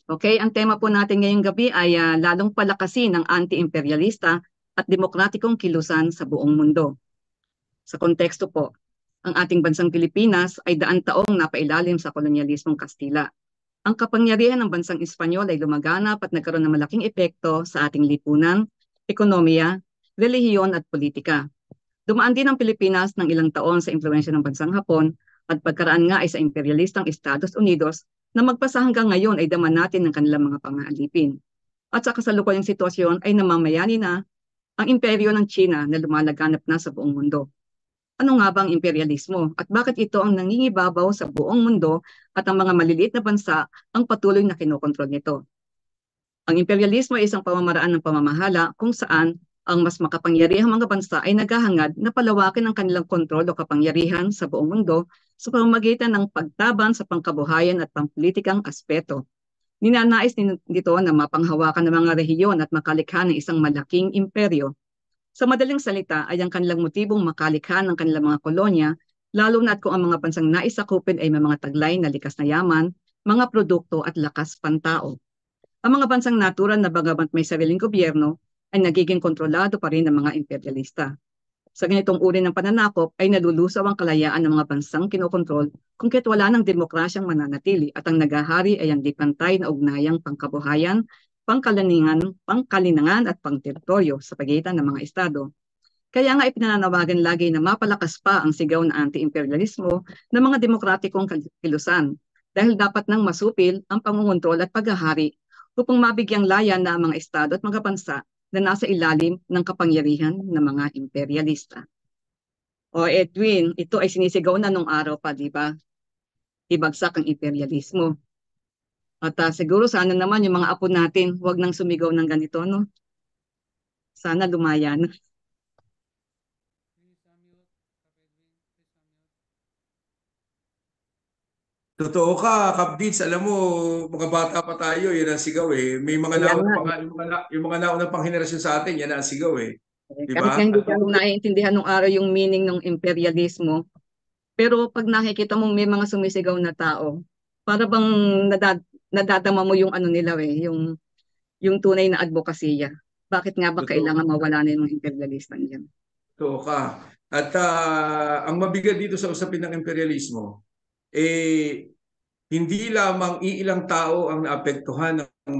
Okay, ang tema po natin ngayong gabi ay lalong palakasin ng anti-imperialista at demokratikong kilusan sa buong mundo. Sa konteksto po, ang ating bansang Pilipinas ay daan taong napailalim sa kolonyalismong Kastila. Ang kapangyarihan ng bansang Espanyol ay lumaganap at nagkaroon ng malaking epekto sa ating lipunan, ekonomiya, relihiyon at politika. Dumaan din ang Pilipinas ng ilang taon sa impluwensya ng bansang Hapon at pagkaraan nga ay sa imperialistang Estados Unidos na magpasa hanggang ngayon ay daman natin ng kanilang mga pangaalipin. At sa kasalukuyang sitwasyon ay namamayani na ang imperyo ng China na lumalaganap na sa buong mundo. Ano nga ba ang imperialismo at bakit ito ang nangingibabaw sa buong mundo at ang mga maliliit na bansa ang patuloy na kinokontrol nito? Ang imperialismo ay isang pamamaraan ng pamamahala kung saan ang mas makapangyarihang mga bansa ay naghahangad na palawakin ang kanilang kontrol o kapangyarihan sa buong mundo sa pamamagitan ng pagtaban sa pangkabuhayan at pampulitikang aspeto. Ninanais nito na mapanghawakan ng mga rehiyon at makalikha ng isang malaking imperyo. Sa madaling salita ay ang kanilang motibong makalikha ng kanilang mga kolonya, lalo na kung ang mga bansang naisakupin ay may mga taglay na likas na yaman, mga produkto at lakas pantao. Ang mga bansang natural na bagamat may sariling gobyerno ay nagiging kontrolado pa rin ng mga imperialista. Sa ganitong uri ng pananakop ay nalulusaw ang kalayaan ng mga bansang kinokontrol kung kaya't wala ng demokrasyang mananatili at ang nagahari ay ang di pantay na ugnayang pangkabuhayan, pangkalinangan at pangteritoryo sa pagitan ng mga estado. Kaya nga ipinananawagan lagi na mapalakas pa ang sigaw na anti-imperialismo ng mga demokratikong kilusan dahil dapat nang masupil ang pangungontrol at paghahari upang mabigyang layan na ang mga estado at mga bansa na nasa ilalim ng kapangyarihan ng mga imperialista. O Edwin, ito ay sinisigaw na nung araw pa, di ba? Ibagsak ang imperialismo. At siguro sana naman yung mga apo natin, wag nang sumigaw ng ganito, no? Sana lumayan. Totoo ka, Kapdits, alam mo, mga bata pa tayo, yan ang sigaw eh. May mga Kaya nga, yung mga naunang panghenerasyon sa atin, yan ang sigaw eh. Di kahit nga ba? hindi ka nung naiintindihan nung araw yung meaning ng imperialismo, pero pag nakikita mong may mga sumisigaw na tao, para bang nadadama mo yung ano nila yung tunay na advokasya. Bakit nga ba Totoo, kailangan mawala na yung imperialista niyan? totoo ka. At ang mabigat dito sa usapin ng imperialismo, eh, hindi lamang iilang tao ang naapektuhan ng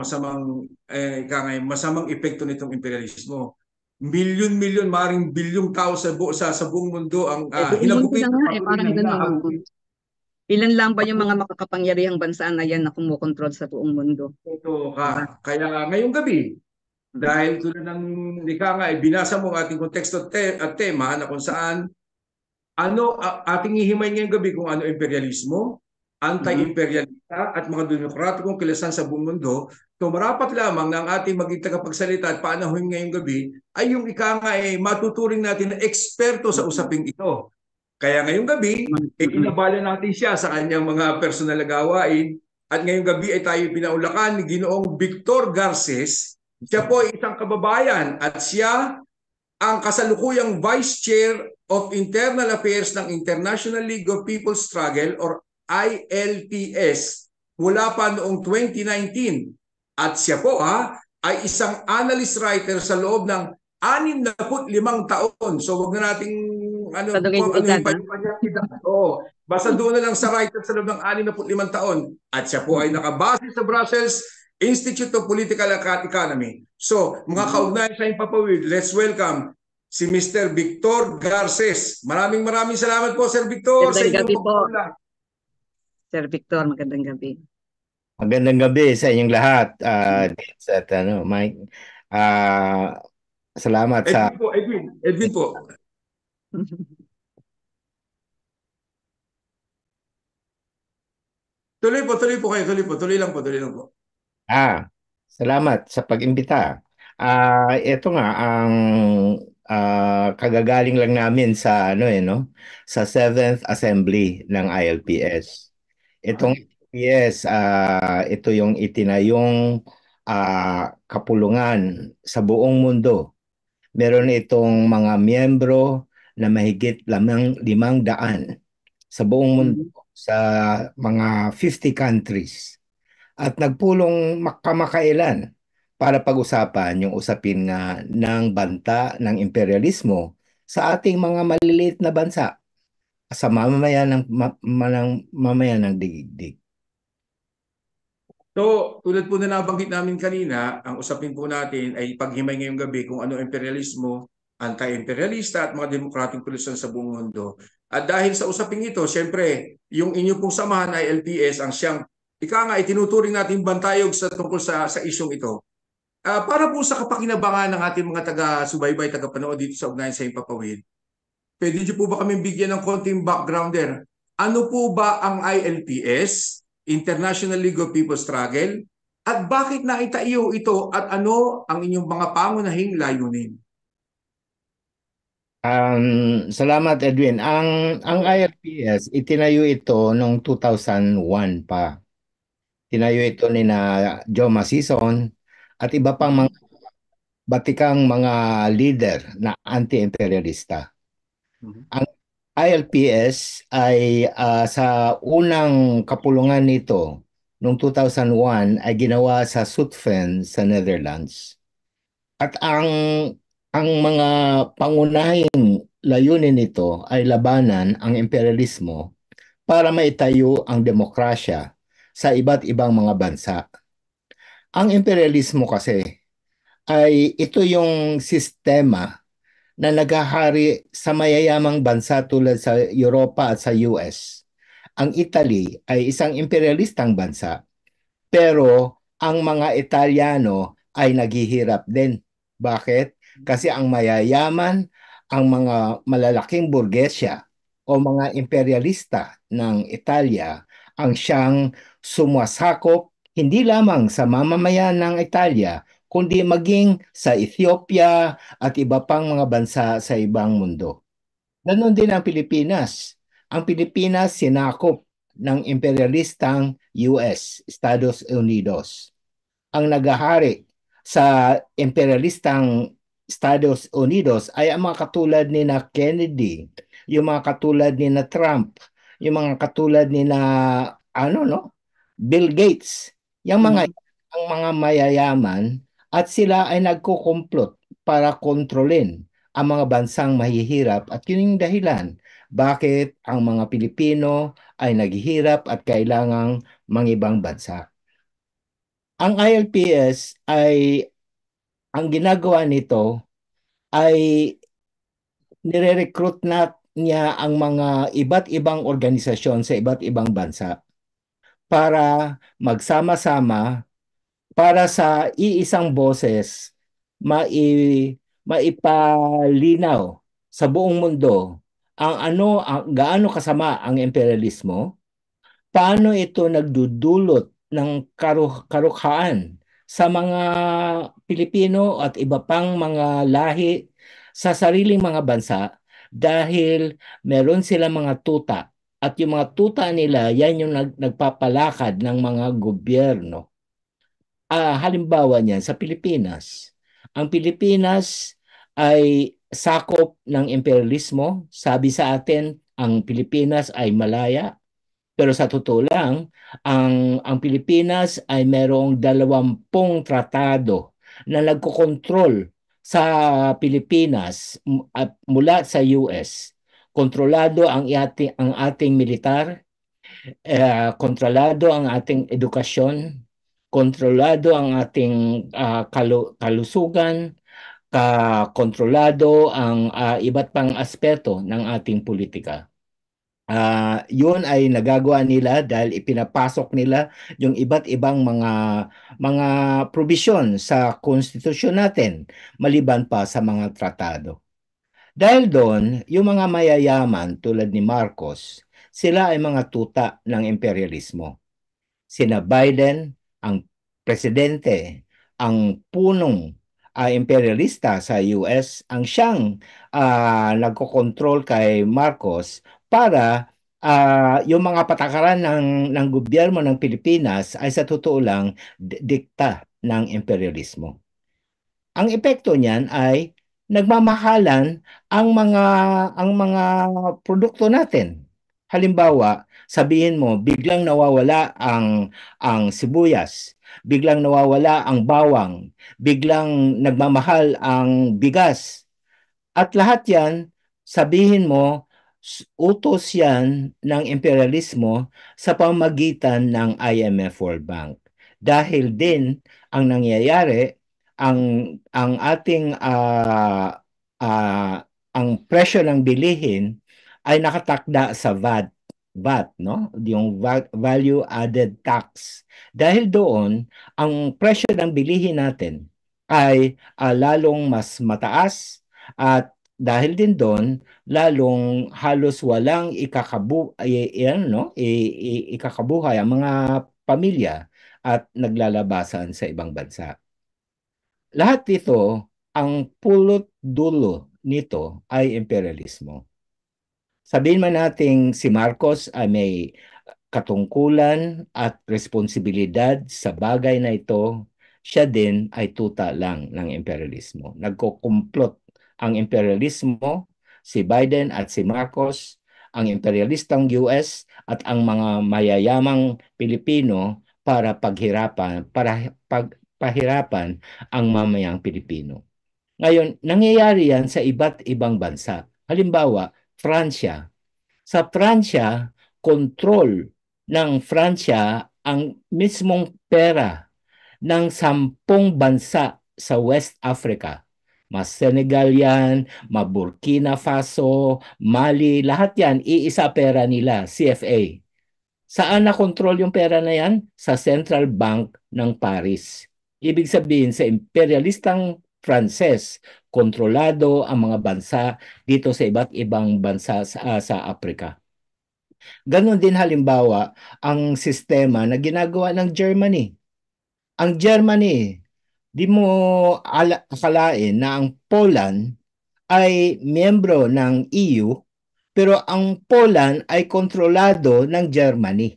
masamang epekto nitong imperialismo. Milyon-milyon, maring bilyong tao sa buong mundo ang Buong mundo hinagupit na at nga patuloy parang na ganun. Oo. hinahagupit. Ilan lang ba yung mga makakapangyarihang bansa na yan na kumukontrol sa buong mundo? Totoo ka. Diba? Kaya ngayong gabi, dahil tulad ng ika nga, binasa mo ang ating konteksto at tema na kung saan ating ihimay ngayong gabi kung ano imperialismo, Mhm. anti-imperialista at mga demokratikong kilusan sa buong mundo. So marapat lamang na ang ating maging tagapagsalita at paanahin ngayong gabi ay yung ika nga matuturing natin na eksperto sa Mhm. usaping ito. Kaya ngayong gabi, Mhm. inabala natin siya sa kanyang mga personal na gawain. At ngayong gabi ay tayo pinaulakan ni Ginoong Victor Garces. Siya po ay isang kababayan at siya ang kasalukuyang Vice Chair of Internal Affairs ng International League of People's Struggle or ILPS mula pa noong 2019. At siya po ay isang analyst writer sa loob ng 65 taon. So wag na nating Tanungin kung yung ano edad, yung ha? kanyang edad. Oo. Basta doon na lang sa writer sa loob ng 65 taon. At siya po ay Mhm. nakabase sa Brussels Institute of Political Economy. So, mga Mhm. kaugnayan sa impapawid, let's welcome si Mr. Victor Garces. Maraming salamat po, Sir Victor, sa Magandang inyong gabi po, pagpapaula. Sir Victor. Magandang gabi. Magandang gabi sa inyong lahat. Vince at Mike. Ah, salamat sa Edwin po, Edwin po. Tuloy lang po. ah, salamat sa pag-imbita. Ito nga ang kagagaling lang namin sa no, sa 7th Assembly ng ILPS. Itong Ah, ILPS, ito yung itinayong kapulungan sa buong mundo. Meron itong mga miyembro na mahigit 500 sa buong mundo, Mhm. sa mga 50 countries. at nagpulong kamakailan para pag-usapan yung usapin nga ng banta ng imperialismo sa ating mga maliliit na bansa sa mamamayan ng digdig. So, tulad po na nabanggit namin kanina, ang usapin po natin ay paghimay ngayong gabi kung ano imperialismo, anti-imperialista at mga demokrating polusyon sa buong mundo. At dahil sa usaping ito, siyempre, yung inyo pong samahan ay LPS ang siyang, ika nga, itinuturing natin bantayog sa tungkol sa isyong ito. Para po sa kapakinabangan ng ating mga taga-subaybay, taga-panood dito sa Ugnayan sa Himpapawid, pwede niyo po ba kami bigyan ng konting backgrounder? Ano po ba ang ILPS, International League of People Struggle? At bakit naitaiyo ito at ano ang inyong mga pangunahing layunin? Salamat Edwin. Ang ILPS, itinayo ito noong 2001 pa. Tinayo ito ni na Joe Masison at iba pang mga batikang mga leader na anti-imperialista. Mhm. Ang ILPS ay sa unang kapulungan nito noong 2001 ay ginawa sa Zutphen sa Netherlands. At ang mga pangunahing layunin nito ay labanan ang imperialismo para maitayo ang demokrasya sa iba't ibang mga bansa. Ang imperialismo kasi ay ito yung sistema na naghahari sa mayayamang bansa tulad sa Europa at sa US. Ang Italy ay isang imperialistang bansa, pero ang mga Italiano ay naghihirap din. Bakit? Kasi ang mayayaman, ang mga malalaking burgesya o mga imperialista ng Italia ang siyang sumasakop hindi lamang sa mamamayan ng Italia, kundi maging sa Ethiopia at iba pang mga bansa sa ibang mundo. Ganon din ang Pilipinas. Ang Pilipinas sinakop ng imperialistang US, Estados Unidos. Ang naghahari sa imperialistang Estados Unidos ay ang mga katulad ni na Kennedy, yung mga katulad ni na Trump, yung mga katulad ni na Bill Gates. Yung mga Mhm. ang mga mayayaman at sila ay nagkukumplot para kontrolin ang mga bansang mahihirap at yun yung dahilan bakit ang mga Pilipino ay naghihirap at kailangang mangibang bansa. Ang ILPS ay ang ginagawa nito ay nire-recruit niya ang mga iba't ibang organisasyon sa iba't ibang bansa para magsama-sama para sa iisang boses maipalinaw sa buong mundo gaano kasama ang imperialismo. Paano ito nagdudulot ng karukhaan sa mga Pilipino at iba pang mga lahi sa sariling mga bansa dahil meron silang mga tuta at yung mga tuta nila yan yung nagpapalakad ng mga gobyerno. Halimbawa niyan sa Pilipinas. Ang Pilipinas ay sakop ng imperialismo. Sabi sa atin, ang Pilipinas ay malaya. Pero sa totoo lang, ang Pilipinas ay merong 20 tratado na nagkokontrol sa Pilipinas at mula sa US. Kontrolado ang ating militar, kontrolado ang ating edukasyon, kontrolado ang ating kalusugan, kontrolado ang iba't pang aspeto ng ating politika. Yun ay nagagawa nila dahil ipinapasok nila yung iba't ibang mga probisyon sa konstitusyon natin maliban pa sa mga tratado. Dahil doon, yung mga mayayaman tulad ni Marcos, sila ay mga tuta ng imperialismo. Sina Biden, ang presidente, ang punong imperialista sa US, ang siyang nagkokontrol kay Marcos para yung mga patakaran ng gobyerno ng Pilipinas ay sa totoo lang dikta ng imperialismo. Ang epekto niyan ay nagmamahalan ang mga produkto natin. Halimbawa, sabihin mo, biglang nawawala ang sibuyas, biglang nawawala ang bawang, biglang nagmamahal ang bigas. At lahat yan, sabihin mo, utos yan ng imperialismo sa pamagitan ng IMF World Bank. Dahil din, ang nangyayari, ang, ang ating, ang presyo ng bilihin ay nakatakda sa VAT, no? Yung value added tax. Dahil doon, ang presyo ng bilihin natin ay lalong mas mataas at dahil din doon, lalong halos walang ikakabuhay ang mga pamilya at naglalabasan sa ibang bansa. Lahat ito, ang pulot dulo nito ay imperialismo. Sabihin man nating si Marcos ay may katungkulan at responsibilidad sa bagay na ito, siya din ay tuta lang ng imperialismo. Nagkukumplot ang imperialismo, si Biden at si Marcos, ang imperialistang US at ang mga mayayamang Pilipino para pahirapan ang mamayang Pilipino. Ngayon, nangyayari yan sa iba't ibang bansa. Halimbawa, Pransya. Sa Pransya, kontrol ng Pransya ang mismong pera ng 10 bansa sa West Africa. Mas Senegal yan, Burkina Faso, Mali, lahat yan, iisa pera nila, CFA. Saan nakontrol yung pera na yan? Sa Central Bank ng Paris. Ibig sabihin, sa imperialistang Frances, kontrolado ang mga bansa dito sa iba't ibang bansa sa Africa. Ganon din halimbawa ang sistema na ginagawa ng Germany. Ang Germany, di mo akalain na ang Poland ay miyembro ng EU, pero ang Poland ay kontrolado ng Germany.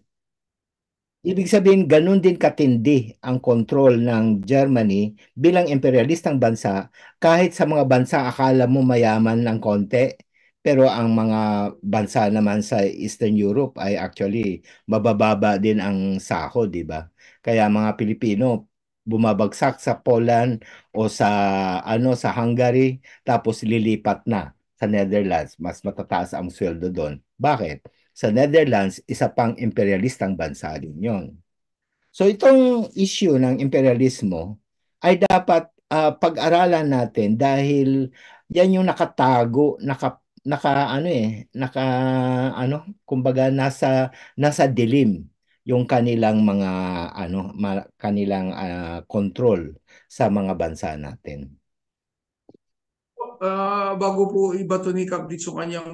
Ibig sabihin, ganun din katindi ang kontrol ng Germany bilang imperialistang bansa kahit sa mga bansa akala mo mayaman ng konti, pero ang mga bansa naman sa Eastern Europe ay actually mabababa din ang sahod, di ba? Kaya mga Pilipino bumabagsak sa Poland o sa Hungary tapos lilipat na sa Netherlands. Mas matataas ang sweldo doon. Bakit? Sa Netherlands, isa pang imperialistang bansa din yon. So itong issue ng imperialismo ay dapat pag-aralan natin dahil yan yung nakatago, kumbaga nasa dilim yung kanilang mga kanilang control sa mga bansa natin. Bago po ibato ni Kap Blitz yung kanyang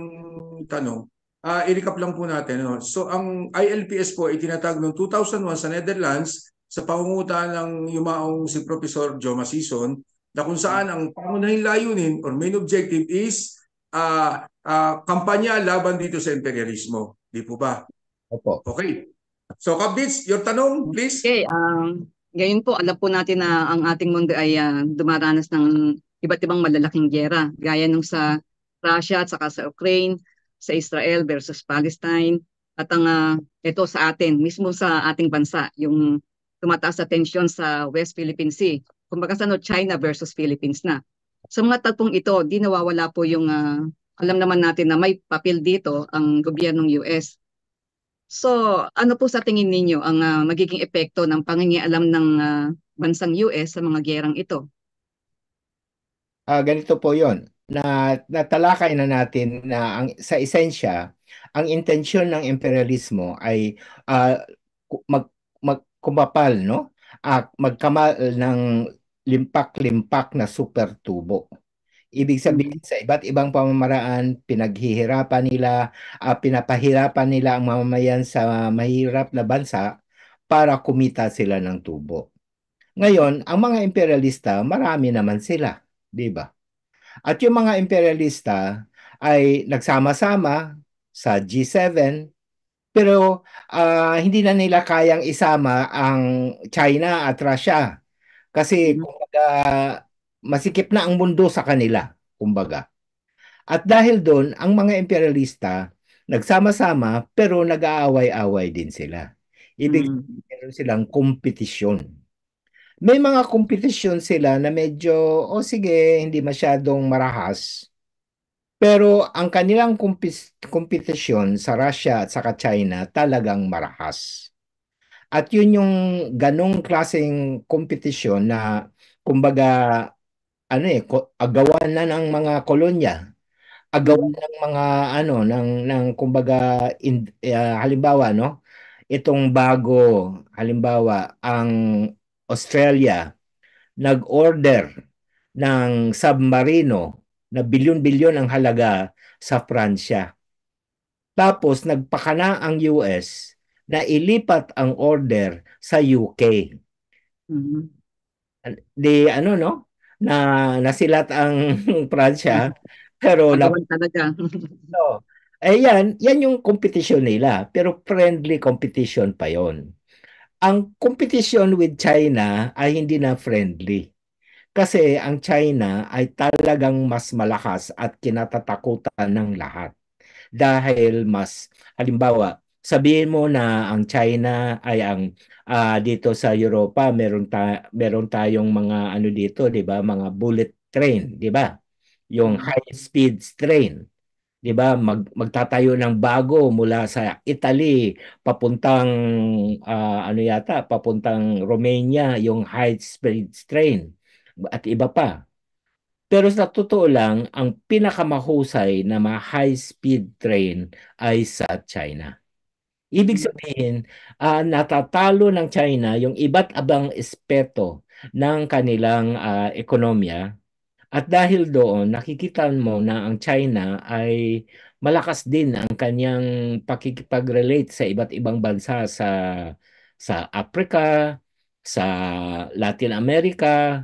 tanong, i-recap lang po natin. No? So ang ILPS po ay tinatag noong 2001 sa Netherlands sa pangungutana ng yumaong si Professor Joe Masison na kung saan ang pangunahing layunin or main objective is kampanya laban dito sa imperialismo. Di po ba? Opo. Okay. So Kap Blitz, your tanong please. Okay, ngayon po alam po natin na ang ating mundo ay dumaranas ng iba't ibang malalaking giyera, gaya nung sa Russia at saka sa Ukraine, sa Israel versus Palestine, at ang ito sa atin, mismo sa ating bansa, yung tumataas na tensyon sa West Philippine Sea, kumbaga sa China versus Philippines na. Sa mga tagpong ito, di nawawala po yung, alam naman natin na may papel dito ang gobyernong US. So, ano po sa tingin ninyo ang magiging epekto ng pangingialam ng bansang US sa mga gyerang ito? Ganito po yon na natalakay na natin na sa esensya, ang intensyon ng imperialismo ay kumapal, no? Magkamal ng limpak-limpak na super tubo. Ibig sabihin sa iba't ibang pamamaraan, pinapahirapan nila ang mamamayan sa mahirap na bansa para kumita sila ng tubo. Ngayon, ang mga imperialista, marami naman sila, di ba? At yung mga imperialista ay nagsama-sama sa G7, pero hindi na nila kayang isama ang China at Russia. Kasi kumbaga, masikip na ang mundo sa kanila, kumbaga. At dahil doon, ang mga imperialista nagsama-sama pero nag-aaway-away din sila. Ibig Mm. sabihin, meron silang kompetisyon. May mga kompetisyon sila na medyo, o sige, hindi masyadong marahas. Pero ang kanilang kompetisyon sa Russia at saka China talagang marahas. At yun yung ganong klaseng kompetisyon na kumbaga agawan na ng mga kolonya, agawan Mm. ng mga ng kumbaga halimbawa no, itong bago halimbawa ang Australia nag-order ng submarino na bilyon-bilyon ang halaga sa Pransya. Tapos nagpakana ang US na ilipat ang order sa UK. Mm. Di ano no, na nasilat ang Pransya pero Agawan talaga. no. Yan yung competition nila, pero friendly competition pa yon. Ang competition with China ay hindi na friendly. Kasi ang China ay talagang mas malakas at kinatatakutan ng lahat. Dahil mas, halimbawa, sabihin mo na ang China ay dito sa Europa, meron tayong mga ano dito, 'di ba? Mga bullet train, 'di ba? Yung Mm. high speed train. 'Di ba? Magtatayo ng bago mula sa Italy papuntang papuntang Romania yung high speed train at iba pa. Pero sa totoo lang, ang pinakamahusay na mga high-speed train ay sa China. Ibig Mm. sabihin, natatalo ng China yung iba't abang espeto ng kanilang ekonomiya. At dahil doon, nakikita mo na ang China ay malakas din ang kanyang pakikipag-relate sa iba't ibang bansa sa Africa, sa Latin America.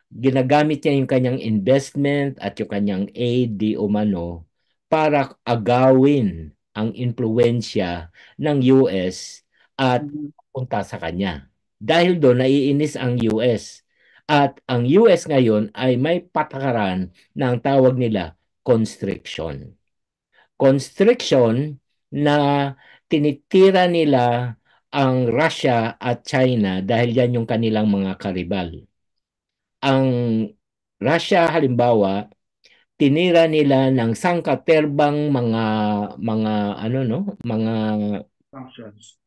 Ginagamit niya yung kanyang investment at yung kanyang aid di umano para agawin ang impluwensya ng US at Mm. punta sa kanya. Dahil doon, naiinis ang US. At ang US ngayon ay may patakaran na ang tawag nila constriction. Constriction na tinitira nila ang Russia at China dahil yan yung kanilang mga karibal. Ang Russia halimbawa, tinira nila ng sangkaterbang mga ano no, mga Functions.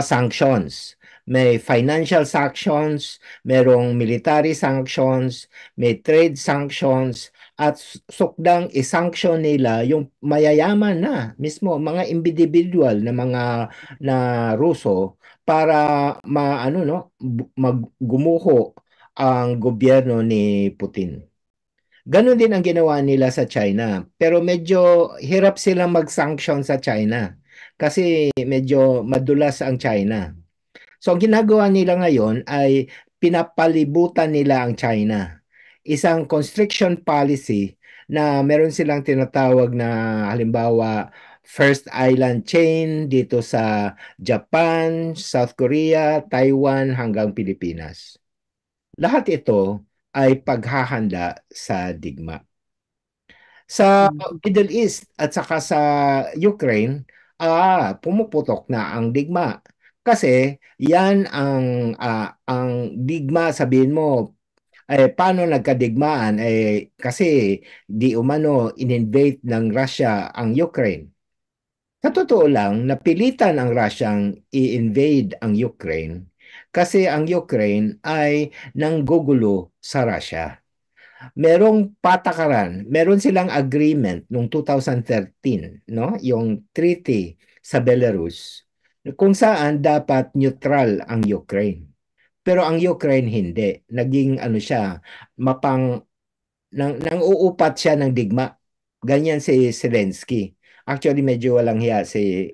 sanctions. May financial sanctions, merong military sanctions, may trade sanctions, at sukdang isanction nila yung mayayaman na mismo mga individual na mga na Ruso para maano no maggumuho ang gobyerno ni Putin. Ganon din ang ginawa nila sa China. Pero medyo hirap silang mag-sanction sa China kasi medyo madulas ang China. So ang ginagawa nila ngayon ay pinapalibutan nila ang China. Isang constriction policy na meron silang tinatawag na halimbawa first island chain dito sa Japan, South Korea, Taiwan hanggang Pilipinas. Lahat ito ay paghahanda sa digma. Sa Mm. Middle East at saka sa Ukraine, pumuputok na ang digma. Kasi yan ang digma, sabihin mo, paano nagkadigmaan? Kasi di umano in-invade ng Russia ang Ukraine. Sa totoo lang, napilitan ang Russiang i-invade ang Ukraine kasi ang Ukraine ay nanggugulo sa Russia. Merong patakaran, meron silang agreement noong 2013, no? Yung treaty sa Belarus kung saan dapat neutral ang Ukraine. Pero ang Ukraine hindi. Naging ano siya, nang uupat siya ng digma. Ganyan si Zelensky. Actually, medyo walang hiya si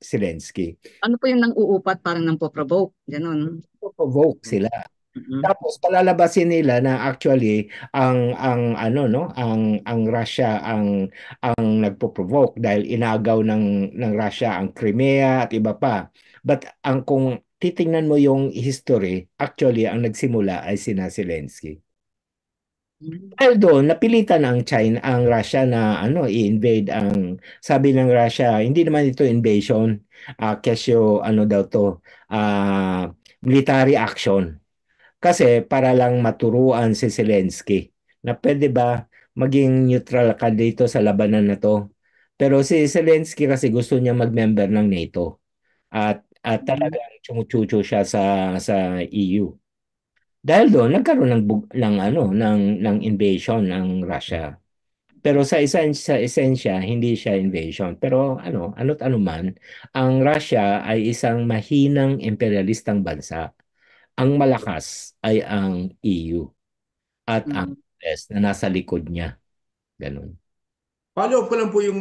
Zelensky. Ano po yung nang uupat parang nang po-provoke? Ganon. Provoke sila. Mm. Tapos palalabasin nila na actually ang ano no, ang Russia ang nagpo-provoke dahil inagaw ng Russia ang Crimea at iba pa. But ang kung titingnan mo yung history, actually ang nagsimula ay sina Zelensky. Dahil doon, napilitan ang China, ang Russia na i-invade sabi ng Russia, hindi naman ito invasion, kesyo ano daw to, military action. Kasi para lang maturuan si Zelensky na pwede ba maging neutral ka dito sa labanan na to. Pero si Zelensky kasi gusto niya mag-member ng NATO at talagang tsumutsutsu siya sa EU. Dahil doon nagkaroon ng invasion ng Russia. Pero sa esensya hindi siya invasion. Pero ano't ano man, ang Russia ay isang mahinang imperialistang bansa. Ang malakas ay ang EU at ang Mm. US na nasa likod niya. Ganun. Follow up ko lang po yung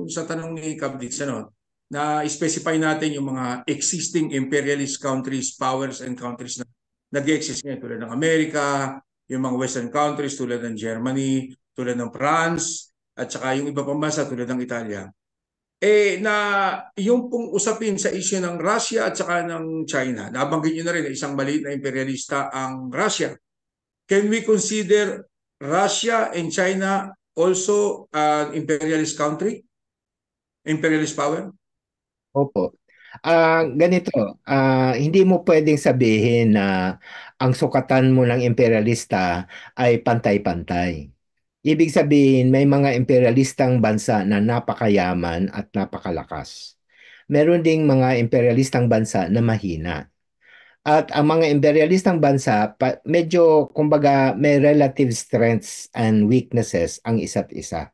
sa tanong ni Kabdits, na specify natin yung mga existing imperialist countries, powers and countries na nag-exist ngayon tulad ng Amerika, yung mga Western countries tulad ng Germany, tulad ng France, at saka yung iba pang bansa tulad ng Italia. Na yung pong usapin sa issue ng Russia at saka ng China, nabanggit nyo na rin na isang maliit na imperialista ang Russia. Can we consider Russia and China also an imperialist country? Imperialist power? Opo. Ganito, hindi mo pwedeng sabihin na ang sukatan mo ng imperialista ay pantay-pantay. Ibig sabihin, may mga imperialistang bansa na napakayaman at napakalakas. Meron ding mga imperialistang bansa na mahina. At ang mga imperialistang bansa, medyo, kumbaga, may relative strengths and weaknesses ang isa't isa.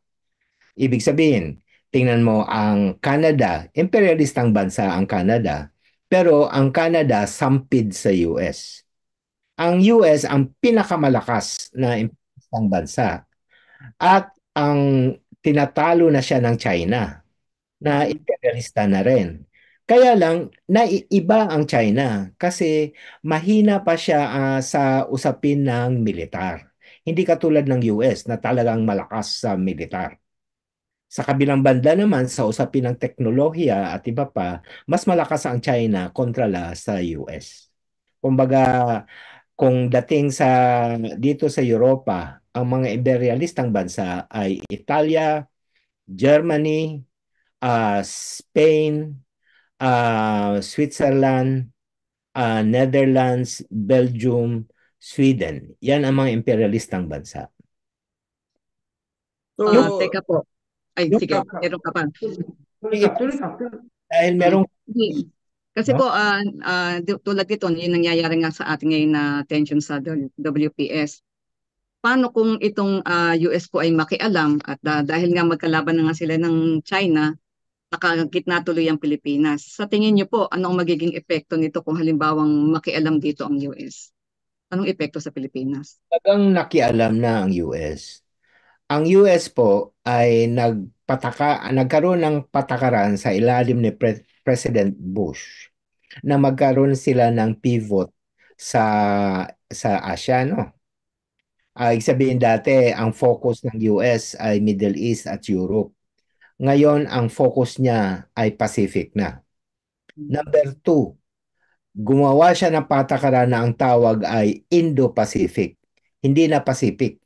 Ibig sabihin, tingnan mo ang Canada, imperialistang bansa ang Canada, pero ang Canada sampid sa US. Ang US ang pinakamalakas na imperialistang bansa at ang tinatalo na siya ng China na imperialista na rin. Kaya lang, naiiba ang China kasi mahina pa siya sa usapin ng militar. Hindi katulad ng US na talagang malakas sa militar. Sa kabilang banda naman, sa usapin ng teknolohiya at iba pa, mas malakas ang China kontra sa US. Kumbaga, kung dating dito sa Europa, ang mga imperialistang bansa ay Italia, Germany, Spain, Switzerland, Netherlands, Belgium, Sweden. Yan ang mga imperialistang bansa. Yung, So, Teka po. Ay, yung, sige. Meron ka pa. tuloy ka. dahil Mm. merong, Hindi. Kasi no? po, tulad nito, yung nangyayari nga sa ating ngayon na tension sa WPS. Paano kung itong US po ay makialam at dahil nga magkalaban na nga sila ng China, nakagitna tuloy ang Pilipinas. Sa tingin niyo po, anong magiging epekto nito kung halimbawang makialam dito ang US? Anong epekto sa Pilipinas? Talagang nakialam na ang US. Ang US po ay nagkaroon ng patakaran sa ilalim ni President Bush na magkaroon sila ng pivot sa Asia, no? Ibig sabihin dati, ang focus ng US ay Middle East at Europe. Ngayon, ang focus niya ay Pacific na. Number two, gumawa siya ng patakaran na ang tawag ay Indo-Pacific, hindi na Pacific.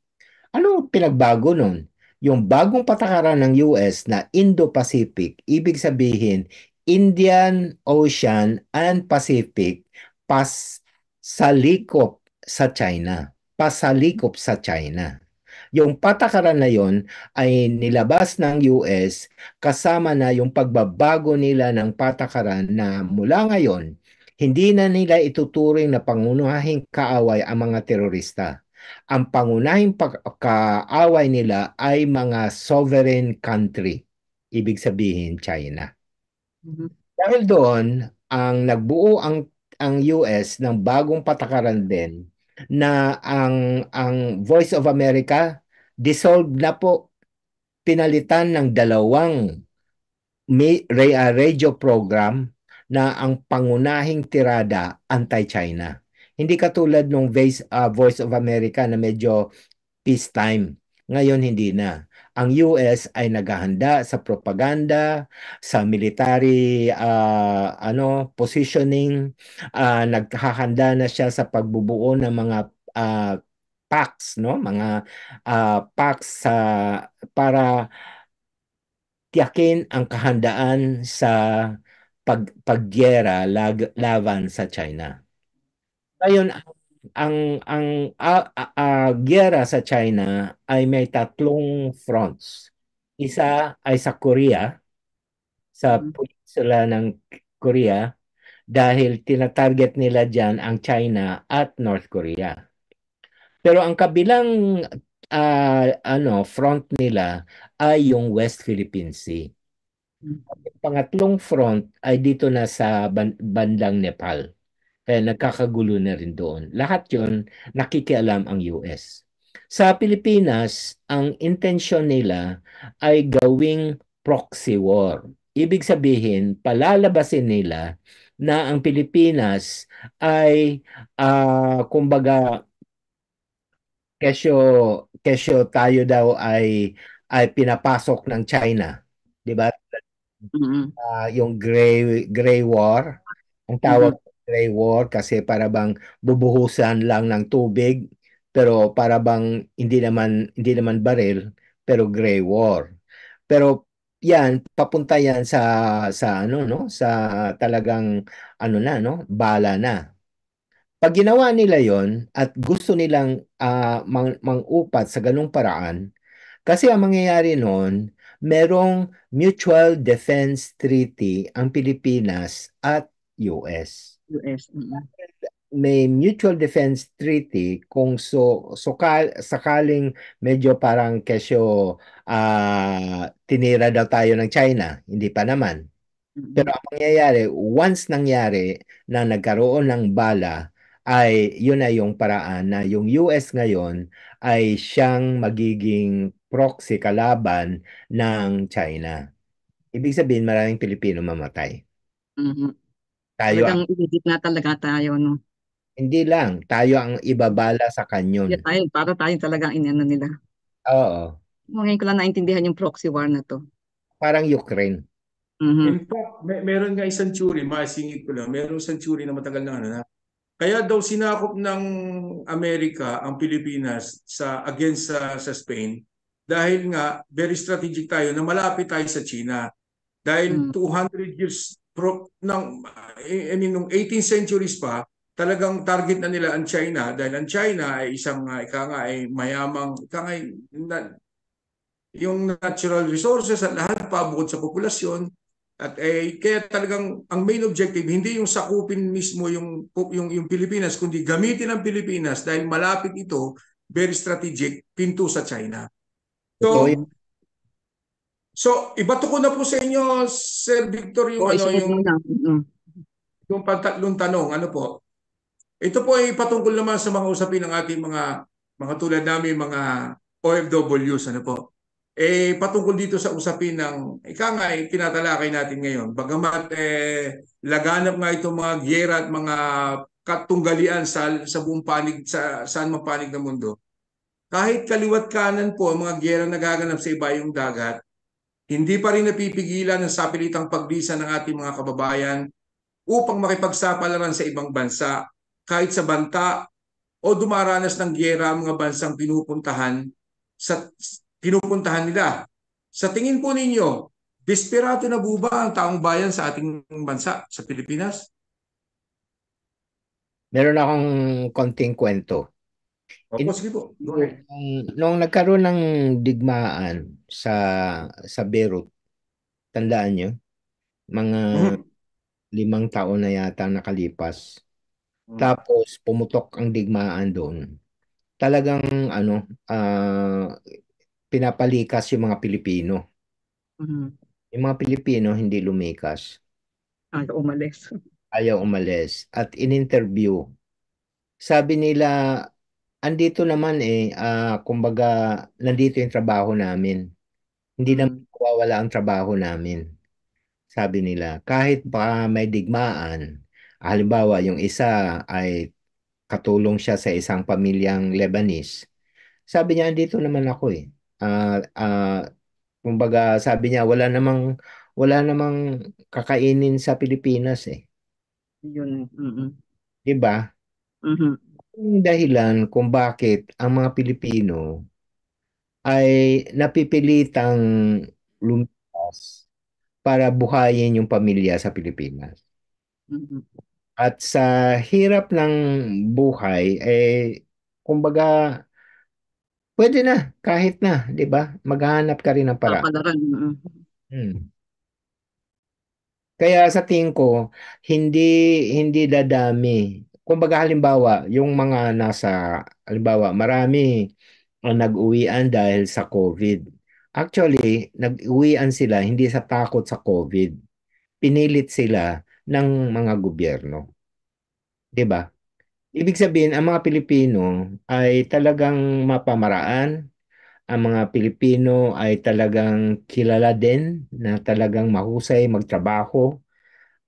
Ano pinagbago nun? Yung bagong patakaran ng US na Indo-Pacific, ibig sabihin Indian Ocean and Pacific pasalikop sa China. Pasalikop sa China. Yung patakaran na yon ay nilabas ng US kasama na yung pagbabago nila ng patakaran na mula ngayon, hindi na nila ituturing na pangunahing kaaway ang mga terorista. Ang pangunahing kaaway nila ay mga sovereign country. Ibig sabihin China. Mhm. Dahil doon, ang US ng bagong patakaran din na ang Voice of America dissolved na po, pinalitan ng dalawang radio program na ang pangunahing tirada anti-China. Hindi katulad ng Voice of America na medyo peacetime. Ngayon hindi na. Ang US ay naghahanda sa propaganda, sa military positioning, naghahanda na siya sa pagbubuo ng mga pacts, no? Mga pacts para tiyakin ang kahandaan sa pagyera laban sa China. Ngayon, ang giyera sa China ay may tatlong fronts. Isa ay sa Korea, sa Mhm. peninsula ng Korea, dahil tinatarget nila dyan ang China at North Korea. Pero ang kabilang front nila ay yung West Philippine Sea. Pangatlong front ay dito na sa bandang Nepal. Kaya nagkakagulo na rin doon. Lahat yon nakikialam ang US. Sa Pilipinas, ang intensyon nila ay gawing proxy war. Ibig sabihin, palalabasin nila na ang Pilipinas ay kumbaga kesyo kesyo tayo daw ay pinapasok ng China, 'di ba? Mhm. Yung gray war, ang tawag Mhm. gray war kasi para bang bubuhusan lang ng tubig pero para bang hindi naman baril pero gray war. Pero yan papunta yan sa ano no sa talagang ano na no bala na. Pag ginawa nila yon at gusto nilang mang-upat sa ganung paraan, kasi ang mangyayari noon, merong Mutual Defense Treaty ang Pilipinas at US. US. Mhm. May Mutual Defense Treaty kung sakaling medyo parang kesyo tinira daw tayo ng China, hindi pa naman. Pero Mhm. ang mangyayari, once nangyari na nagkaroon ng bala, ay yun na yung paraan na yung US ngayon ay siyang magiging proxy kalaban ng China. Ibig sabihin, maraming Pilipino mamatay. Mhm. Tayo Talagang ang, ididik na talaga tayo, no? hindi lang, tayo ang ibabala sa kanyon. Kaya tayo, para tayo talaga inano nila. Oo, Ngayon ko lang naintindihan yung proxy war na to. parang Ukraine. Mhm. In fact, meron nga isang theory, masingit ko lang, meron isang theory na matagal na ano na. Kaya daw sinakop ng Amerika ang Pilipinas against sa Spain dahil nga very strategic tayo na malapit tayo sa China. Dahil Mhm. 200 years nung 18th centuries pa, talagang target na nila ang China dahil ang China ay isang ika nga ay mayamang ika nga yung natural resources at lahat pa bukod sa populasyon at kaya talagang ang main objective hindi yung sakupin mismo yung Pilipinas kundi gamitin ang Pilipinas dahil malapit ito very strategic pinto sa China. Totoo So yan. Mhm. ibato ko na po sa inyo Sir Victor yung O, ano isunod mo na. Mhm. yung pantatlong tanong ano po. Ito po ay patungkol naman sa mga usapin ng ating mga tulad namin mga OFWs ano po. Patungkol dito sa usapin ng ika nga tinatalakay natin ngayon. Bagamat laganap nga itong mga giyera at mga katunggalian sa buong panig sa saan mang panig ng mundo. Kahit kaliwat kanan po ang mga giyera nagaganap sa ibayong dagat, hindi pa rin napipigilan ng sapilitang paglisa ng ating mga kababayan upang makipagsapalaran sa ibang bansa kahit sa banta o dumaranas ng giyera ang mga bansang sa pinupuntahan nila. Sa tingin po ninyo, desperado na po ba ang taong bayan sa ating bansa, sa Pilipinas? Meron akong konting kwento. Opo, In, sige po. Go ahead. nung nagkaroon ng digmaan sa Beirut, tandaan nyo, mga Mhm. 5 taon na yata nakalipas. Mhm. Tapos pumutok ang digmaan doon. Talagang ano, pinapalikas yung mga Pilipino. Mhm. Yung mga Pilipino hindi lumikas. Ayaw umalis. Ayaw umalis. At in-interview. Sabi nila, andito naman kumbaga, nandito yung trabaho namin. Hindi naman Mhm. mawawala ang trabaho namin. Sabi nila, kahit pa may digmaan, halimbawa yung isa ay katulong siya sa isang pamilyang Lebanese. Sabi niya, andito naman ako eh. Kumbaga, sabi niya, wala namang kakainin sa Pilipinas eh. Yun. Mhm. 'Di ba? Mhm. yung dahilan kung bakit ang mga Pilipino ay napipilitang lumipas para buhayin yung pamilya sa Pilipinas. Mhm. At sa hirap ng buhay, kumbaga, pwede na, kahit na, di ba? Maghahanap ka rin ng paraan. Kapalaran. Hmm. Kaya sa tingin ko, hindi hindi dadami. Kumbaga halimbawa, yung mga halimbawa, marami ang nag-uwian dahil sa COVID. Actually, nag-uwian sila hindi sa takot sa COVID. Pinilit sila ng mga gobyerno. 'Di ba? Ibig sabihin, ang mga Pilipino ay talagang mapamaraan. Ang mga Pilipino ay talagang kilala din na talagang mahusay magtrabaho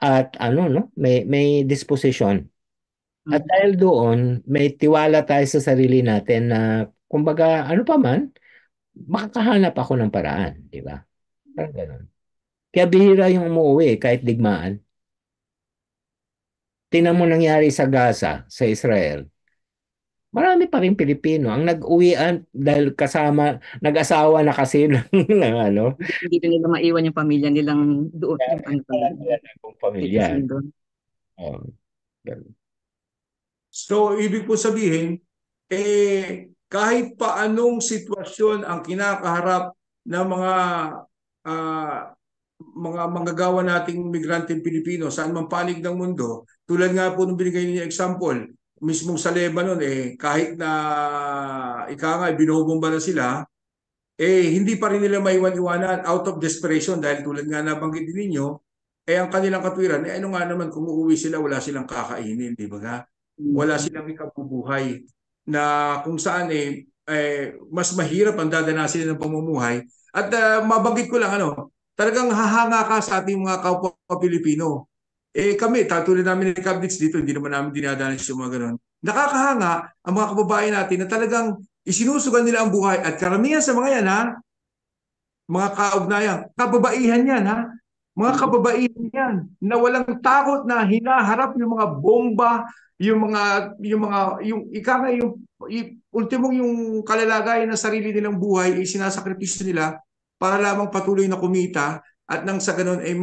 at ano no, may disposition. At Mhm. dahil doon, may tiwala tayo sa sarili natin na kumbaga ano pa man, makakahanap ako ng paraan, di ba? Parang ganun. Kaya bihira yung umuwi kahit digmaan. Tingnan mo nangyari sa Gaza, sa Israel. Marami pa rin Pilipino ang nag-uwian dahil nag-asawa na kasi ng ano, Hindi din nila maiwan yung pamilya nilang doon, yung ano wala talaga, sila ng pamilya. titisin doon. Oh, ganun. So, ibig po sabihin, kahit pa anong sitwasyon ang kinakaharap ng ah, mga manggagawa nating migranteng Pilipino saan man panig ng mundo, tulad nga po nung binigay niyo example, mismong sa Lebanon, kahit na ika nga, binobomba na sila, hindi pa rin nila maiwan-iwanan out of desperation dahil tulad nga nabanggit din ninyo, ang kanilang katwiran, ano nga naman kung uuwi sila, wala silang kakainin, di ba nga? Wala Mhm. silang ikabubuhay na kung saan mas mahirap ang dadanasin ng pamumuhay. At mabanggit ko lang talagang hahanga ka sa ating mga kapwa Pilipino. Kami, tulad namin ni Cabdix dito, hindi naman namin dinadanas yung mga ganun. Nakakahanga ang mga kababayan natin na talagang isinusugan nila ang buhay at karamihan sa mga yan mga kaugnayan, kababaihan yan mga Mhm. kababaihan yan na walang takot na hinaharap yung mga bomba, yung ika nga ultimong yung kalalagayan ng sarili nilang buhay ay sinasakripisyo nila para lamang patuloy na kumita at nang sa ganun ay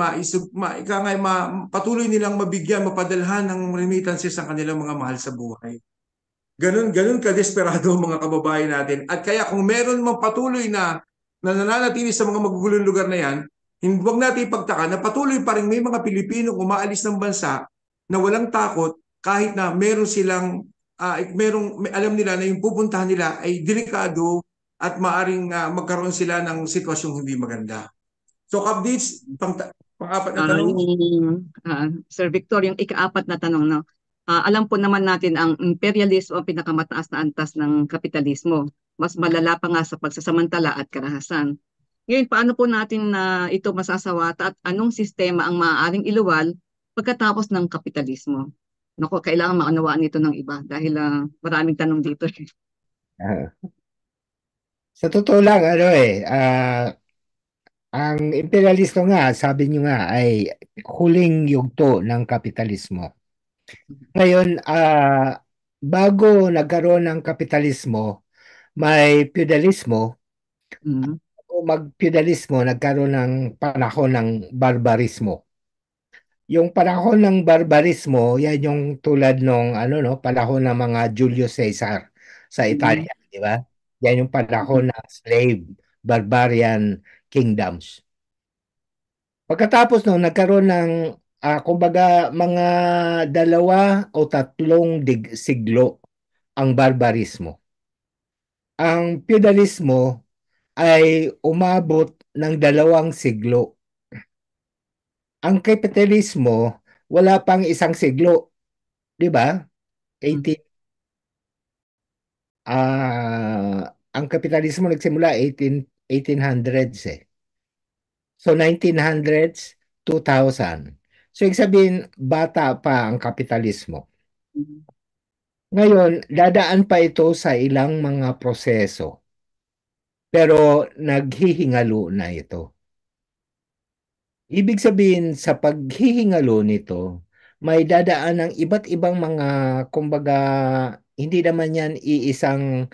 patuloy nilang mabigyan, mapadalhan ng remittances ang kanilang mga mahal sa buhay. Ganun, ganun ka-desperado ang mga kababayan natin. At kaya kung meron mang patuloy na nananatili sa mga magugulong lugar na yan, huwag natin ipagtaka na patuloy pa rin may mga Pilipino umaalis ng bansa na walang takot kahit na meron silang, alam nila na yung pupuntahan nila ay delikado at maaring magkaroon sila ng sitwasyong hindi maganda. So, Kapdits, pang-apat na tanong. Sir Victor, yung ikaapat na tanong, no? Alam po naman natin ang imperialismo ang pinakamataas na antas ng kapitalismo. Mas malala pa nga sa pagsasamantala at karahasan. Ngayon, paano po natin na ito masasawata at anong sistema ang maaaring iluwal pagkatapos ng kapitalismo? Naku, kailangan maunawaan ito ng iba dahil maraming tanong dito. Ah, sa totoo lang, ang imperialismo nga, sabi nyo nga, ay huling yugto ng kapitalismo. Ngayon, bago nagkaroon ng kapitalismo, may feudalismo. Mhm. O mag-feudalismo, nagkaroon ng panahon ng barbarismo. Yung panahon ng barbarismo, yan yung tulad nung ano no, panahon ng mga Julius Caesar sa Mhm. Italia, di ba? Yan yung Mhm. panahon ng slave, barbarian kingdoms. Pagkatapos nung nagkaroon ng kumbaga mga dalawa o tatlong siglo ang barbarismo. Ang feudalismo ay umabot ng 2 siglo. Ang kapitalismo wala pang 1 siglo, 'di ba? 18 ang kapitalismo nagsimula 1800s eh. So 1900s, 2000. So ibig sabihin bata pa ang kapitalismo. Mhm. Ngayon, dadaan pa ito sa ilang mga proseso. Pero naghihingalo na ito. Ibig sabihin sa paghihingalo nito, may dadaan ng iba't ibang mga kumbaga hindi naman yan iisang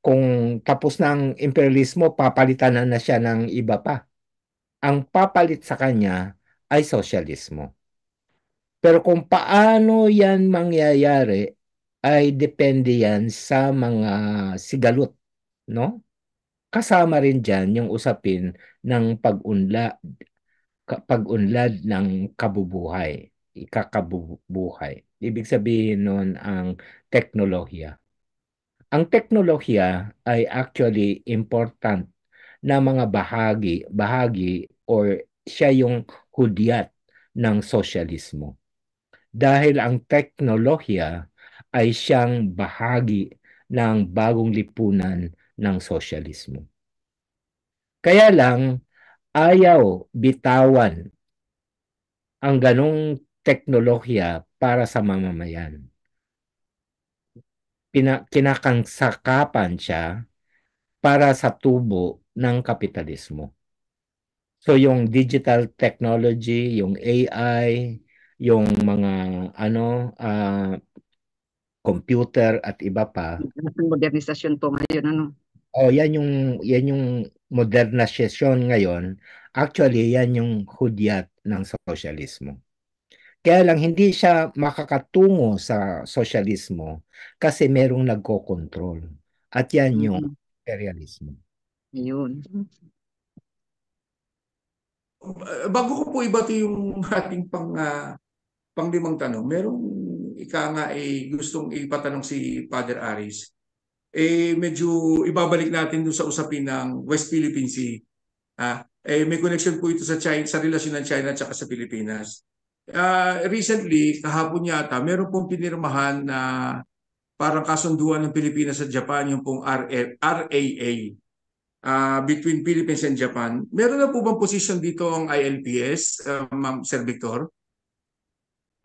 kung tapos ng imperialismo, papalitan na siya ng iba pa. Ang papalit sa kanya ay sosyalismo. Pero kung paano yan mangyayari, ay depende yan sa mga sigalot, no? Kasama rin dyan yung usapin ng pag-unlad ng kabubuhay, ikakabubuhay. Ibig sabihin nun ang teknolohiya. Ang teknolohiya ay actually important na mga bahagi or siya yung hudyat ng sosyalismo. Dahil ang teknolohiya ay siyang bahagi ng bagong lipunan ng sosyalismo. Kaya lang, ayaw bitawan ang ganong teknolohiya para sa mamamayan. Kinakangsakapan siya para sa tubo ng kapitalismo. So yung digital technology, yung AI, yung mga computer at iba pa, Ang modernisasyon po ngayon, ano? yan yung modernisasyon ngayon. Actually, yan yung hudyat ng sosyalismo. Kaya lang hindi siya makakatungo sa sosyalismo kasi merong nagkokontrol. At yan yung Mm, imperialismo. Ayun. Bago ko po ibati yung ating panglimang tanong, merong ika nga gustong ipatanong si Father Aris. Medyo ibabalik natin dun sa usapin ng West Philippine Sea. May connection po ito sa China, sa relasyon ng China at saka sa Pilipinas. Recently, kahapon yata, meron pong pinirmahan na parang kasunduan ng Pilipinas at Japan, yung pong RAA, between Philippines and Japan. Meron na po bang position dito ang ILPS, Ma'am Sir Victor?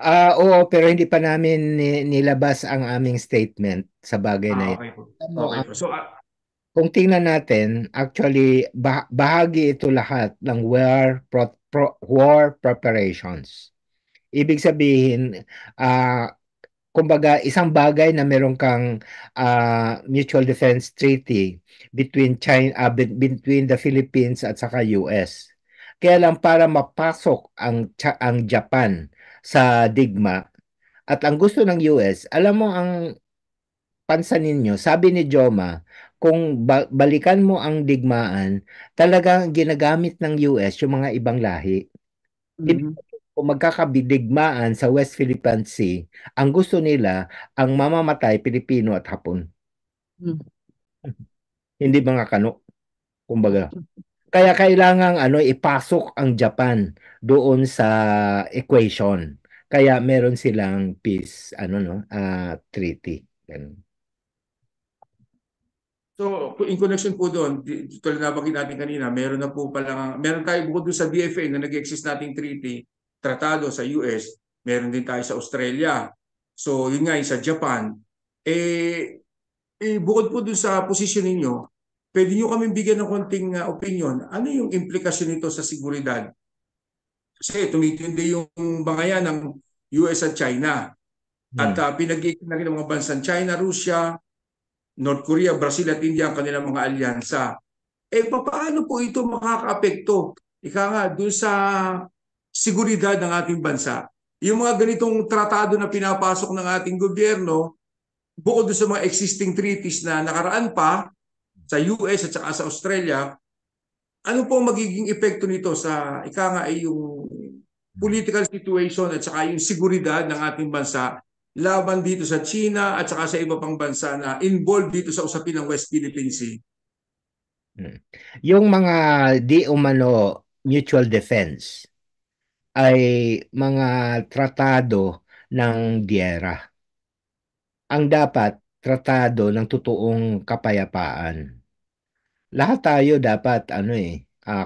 Oo, pero hindi pa namin nilabas ang aming statement sa bagay na yan. Okay po. Ano, Okay po. So, kung tingnan natin, actually, bahagi ito lahat ng war preparations. Ibig sabihin, kumbaga, isang bagay na meron kang mutual defense treaty between the Philippines at saka US. Kaya lang para mapasok ang Japan sa digma at ang gusto ng US, alam mo ang pansanin nyo, sabi ni Joma, kung balikan mo ang digmaan, talagang ginagamit ng US yung mga ibang lahi. Ibig Mhm. sabihin, kung magkakabidigmaan sa West Philippine Sea, ang gusto nila, ang mamamatay, Pilipino at Hapon. Mm. Hindi mga kano, kumbaga. Kaya kailangang ipasok ang Japan doon sa equation. Kaya meron silang peace treaty. Ganun. So, in connection po doon, tulad na bagay natin kanina, meron tayo bukod doon sa DFA na nag-exist nating treaty, tratado sa US, meron din tayo sa Australia. So, yun nga, yung sa Japan. Bukod po doon sa posisyon ninyo, pwede nyo kami bigyan ng konting opinion. Ano yung implikasyon nito sa seguridad? Kasi tumitindi yung bangayan ng US at China. At Hmm. pinag-iikin na rin ng mga bansang China, Russia, North Korea, Brazil at India ang kanilang mga alyansa. Paano po ito makakaapekto? Ika nga, dun sa seguridad ng ating bansa. Yung mga ganitong tratado na pinapasok ng ating gobyerno, bukod dun sa mga existing treaties na nakaraan pa sa US at saka sa Australia, ano po ang magiging epekto nito sa ika nga yung political situation at saka yung seguridad ng ating bansa laban dito sa China at saka sa iba pang bansa na involved dito sa usapin ng West Philippine Sea? Hmm. Yung mga di umano mutual defense ay mga tratado ng giyera. Ang dapat tratado ng totoong kapayapaan. Lahat tayo dapat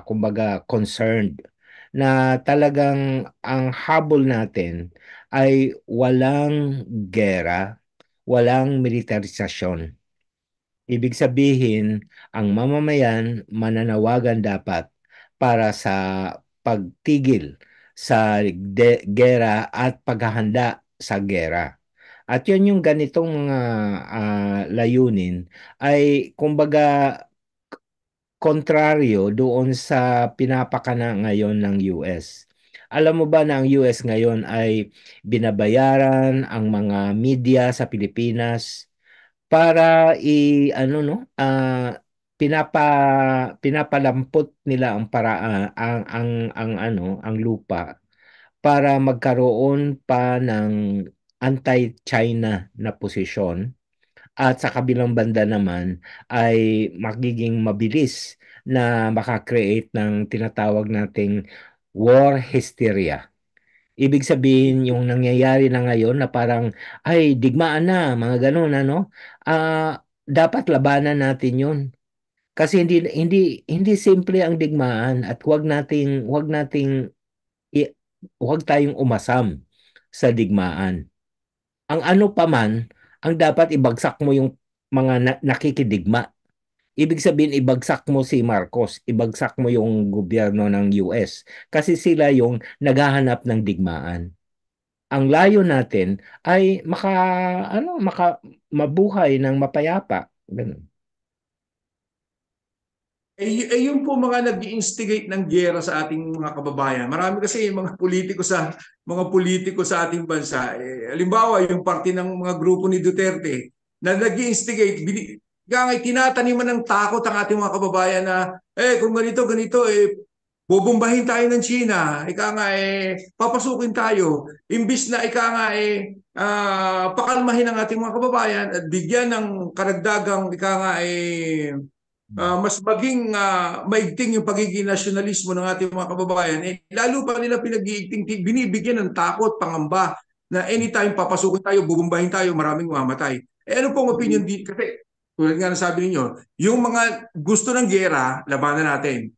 kumbaga concerned na talagang ang habol natin ay walang gera, walang militarisasyon. Ibig sabihin, ang mamamayan mananawagan dapat para sa pagtigil sa gera at paghahanda sa gera. At yun yung ganitong mga layunin ay kumbaga kontraryo doon sa pinapakana ngayon ng US. Alam mo ba na ang US ngayon ay binabayaran ang mga media sa Pilipinas para ano no pinapa pinapalampot nila ang paraan ang ano ang lupa para magkaroon pa ng anti-China na posisyon at sa kabilang banda naman ay magiging mabilis na makakreate ng tinatawag nating war hysteria. Ibig sabihin yung nangyayari na ngayon na parang ay digmaan na mga ganun ano. Dapat labanan natin 'yun. Kasi hindi simple ang digmaan at i- wag tayong umasam sa digmaan. Ang ano pa man, ang dapat ibagsak mo yung mga nakikidigma. Ibig sabihin, ibagsak mo si Marcos, ibagsak mo yung gobyerno ng US. Kasi sila yung naghahanap ng digmaan. Ang layo natin ay mabuhay ng mapayapa. Ganun. Yun po mga nag-instigate ng giyera sa ating mga kababayan. Marami kasi mga politiko sa ating bansa. Halimbawa, yung parte ng mga grupo ni Duterte na nag-instigate, kaya tinataniman ng takot ang ating mga kababayan na kung ganito, ganito, bubumbahin tayo ng China. Ika nga papasukin tayo. Imbis na ika nga pakalmahin ang ating mga kababayan at bigyan ng karagdagang ika nga mas maging maigting yung pagiging nasyonalismo ng ating mga kababayan, lalo pa nila pinag-iigting, binibigyan ng takot, pangamba, na anytime papasukin tayo, bubumbahin tayo, maraming mamatay. Ano pong opinion dito? Kasi, tulad nga na sabi ninyo, yung mga gusto ng giyera, labanan natin.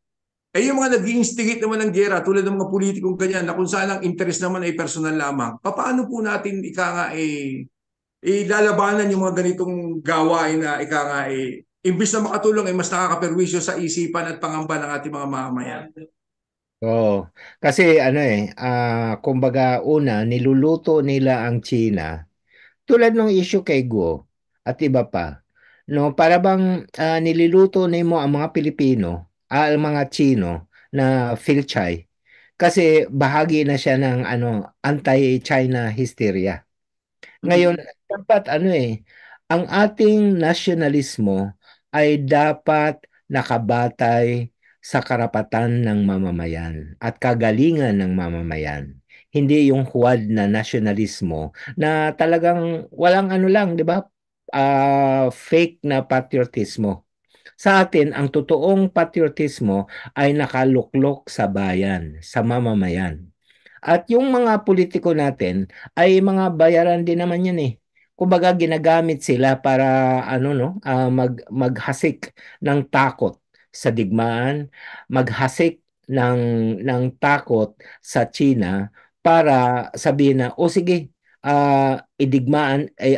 Yung mga nag-i-instigate naman ng giyera, tulad ng mga politikong ganyan, na kung saan ang interest naman ay personal lamang, paano po natin ilalabanan yung mga ganitong gawain na imbis na makatulong ay mas nakakaperwisyo sa isipan at pangamba ng ating mga mamamayan. Oo. Kasi kumbaga una, niluluto nila ang China tulad ng issue kay Guo at iba pa. No, para bang niluluto nimo ang mga Pilipino, ang mga Chino na Philchay kasi bahagi na siya ng anti-China hysteria. Ngayon, dapat ang ating nasyonalismo ay dapat nakabatay sa karapatan ng mamamayan at kagalingan ng mamamayan. Hindi yung huwad na nasyonalismo na talagang walang ano lang, di ba? Fake na patriotismo. Sa atin, ang totoong patriotismo ay nakaluklok sa bayan, sa mamamayan. At yung mga politiko natin ay mga bayaran din naman yan eh. Kumbaga ginagamit sila para maghasik ng takot sa digmaan, maghasik ng takot sa China para sabihin na o sige, idigmaan ay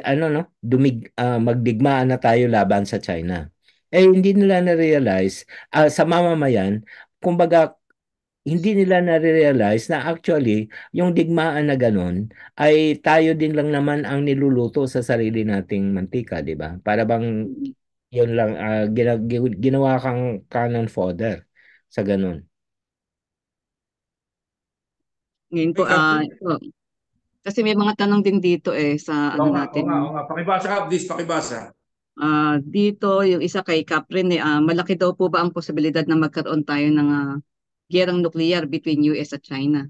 magdigmaan na tayo laban sa China. Hindi nila na-realize sa mamamayan, kumbaga hindi nila na-realize na actually yung digmaan na ganun ay tayo din lang naman ang niluluto sa sarili nating mantika, di ba? Para bang yun lang ginawa kang cannon fodder sa ganun. Ngayon po, May kapit. kasi may mga tanong din dito sa Oo ano nga, oo natin. nga, oo nga. Pakibasa ka, please, pakibasa. Dito, yung isa kay Caprin, malaki daw po ba ang posibilidad na magkaroon tayo ng giyerang nuclear between US at China?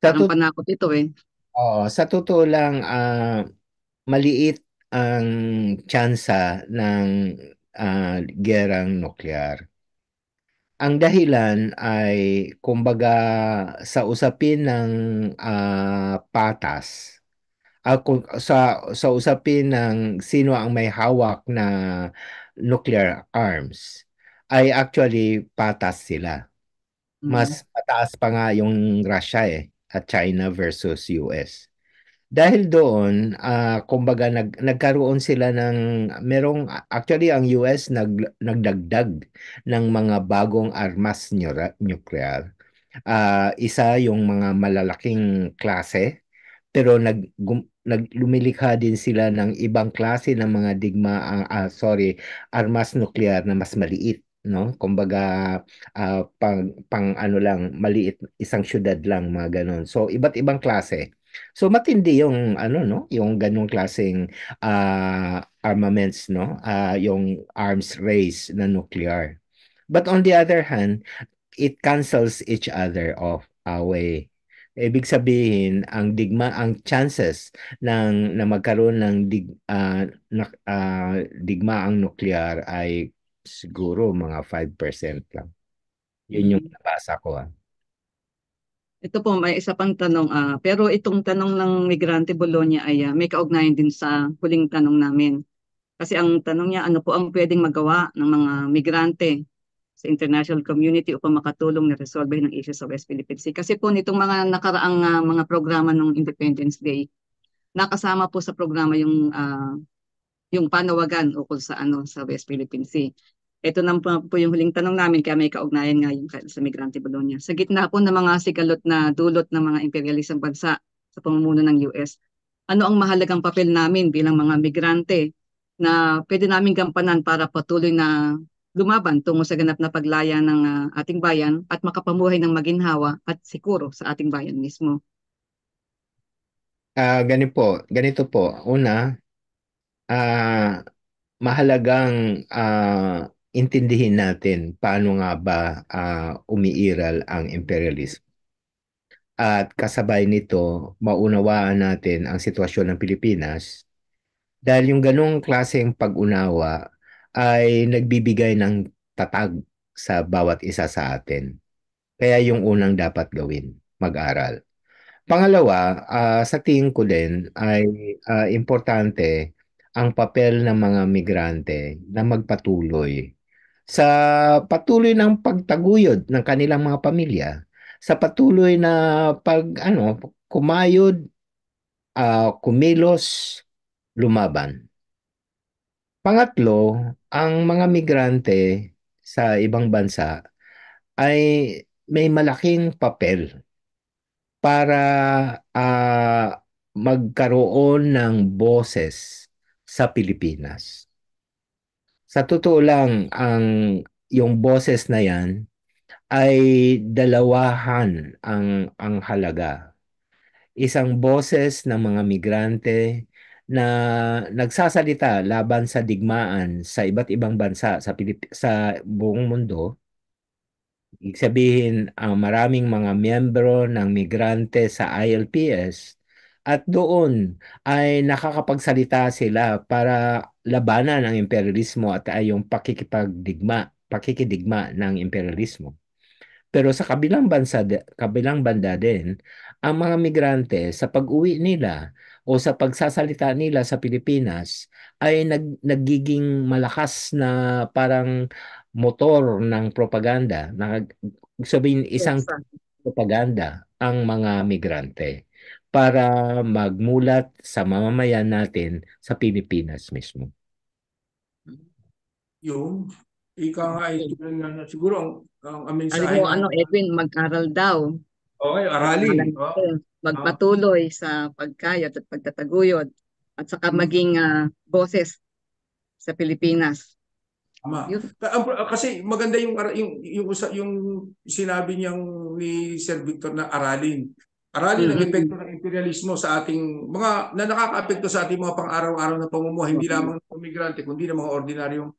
Sa, Parang tut- panakot ito eh. sa totoo lang, maliit ang tsansa ng gerang nuklear. Ang dahilan ay kumbaga sa usapin ng patas. Sa usapin ng sino ang may hawak na nuclear arms ay actually patas sila. Mhm. Mas mataas pa nga yung Russia at China versus US. Dahil doon, kumbaga nagkaroon sila merong actually ang US nagdagdag ng mga bagong armas nuclear. Isa yung mga malalaking klase, pero lumikha din sila ng ibang klase ng mga armas nuklear na mas maliit, no? Kumbaga, pang ano lang, maliit, isang syudad lang, mga ganon. So, iba't ibang klase. So, matindi yung, ano, no? Yung ganong klaseng armaments, no? Yung arms race na nuclear. But on the other hand, it cancels each other off away. Ibig sabihin, ang chances na magkaroon ng digmaang nuklear ay siguro mga 5% lang. Yun yung nabasa ko. Ito po, may isa pang tanong. Pero itong tanong ng Migrante Bologna ay may kaugnayan din sa huling tanong namin. Kasi ang tanong niya, ano po ang pwedeng magawa ng mga migrante sa international community upang makatulong na resolve ng issues sa West Philippine Sea. Kasi po nitong mga nakaraang mga programa ng Independence Day, nakasama po sa programa yung panawagan ukol sa sa West Philippine Sea. Ito na po yung huling tanong namin kaya may kaugnayan nga yung sa Migrante Bologna. Sa gitna po ng mga sigalot na dulot ng mga imperialisang bansa sa pamumuno ng US, ano ang mahalagang papel namin bilang mga migrante na pwede namin gampanan para patuloy na lumaban tungo sa ganap na paglaya ng ating bayan at makapamuhay ng maginhawa at siguro sa ating bayan mismo? Ganito po. Una, ah, mahalagang intindihin natin paano nga ba umiiral ang imperialism. At kasabay nito, maunawaan natin ang sitwasyon ng Pilipinas dahil yung ganong klaseng pag-unawa ay nagbibigay ng tatag sa bawat isa sa atin. Kaya yung unang dapat gawin, mag-aral. Pangalawa, sa tingin ko din ay importante ang papel ng mga migrante na magpatuloy sa patuloy ng pagtaguyod ng kanilang mga pamilya, sa patuloy na kumayod, kumilos, lumaban. Pangatlo, ang mga migrante sa ibang bansa ay may malaking papel para magkaroon ng boses sa Pilipinas. Sa totoo lang, yung boses na yan ay dalawahan ang halaga. Isang boses ng mga migrante na nagsasalita laban sa digmaan sa iba't ibang bansa sa buong mundo. Ibig sabihin, ang maraming mga miyembro ng migrante sa ILPS at doon ay nakakapagsalita sila para labanan ang imperialismo at ay yung pakikidigma ng imperialismo. Pero sa kabilang banda din, ang mga migrante sa pag-uwi nila o sa pagsasalita nila sa Pilipinas ay nagiging malakas na parang motor ng propaganda. Sabihin, isang Yes, propaganda ang mga migrante para magmulat sa mamamayan natin sa Pilipinas mismo. Yung ika nga ay siguro ang Sabi mensahe mo, ng Edwin, mag-aral daw. okay, Pag-aralan aralin. natin, Ah, magpatuloy sa pagkayot at pagtataguyod at saka mm, maging boses sa Pilipinas. tama. Yun. Kasi maganda yung sinabi niyang ni Sir Victor na aralin. Aralin ang Mm-mm. epekto ng imperialismo sa ating mga na nakakaapekto sa ating mga pang-araw-araw na pamumuhay, hindi lamang ng migrante kundi ng mga ordinaryong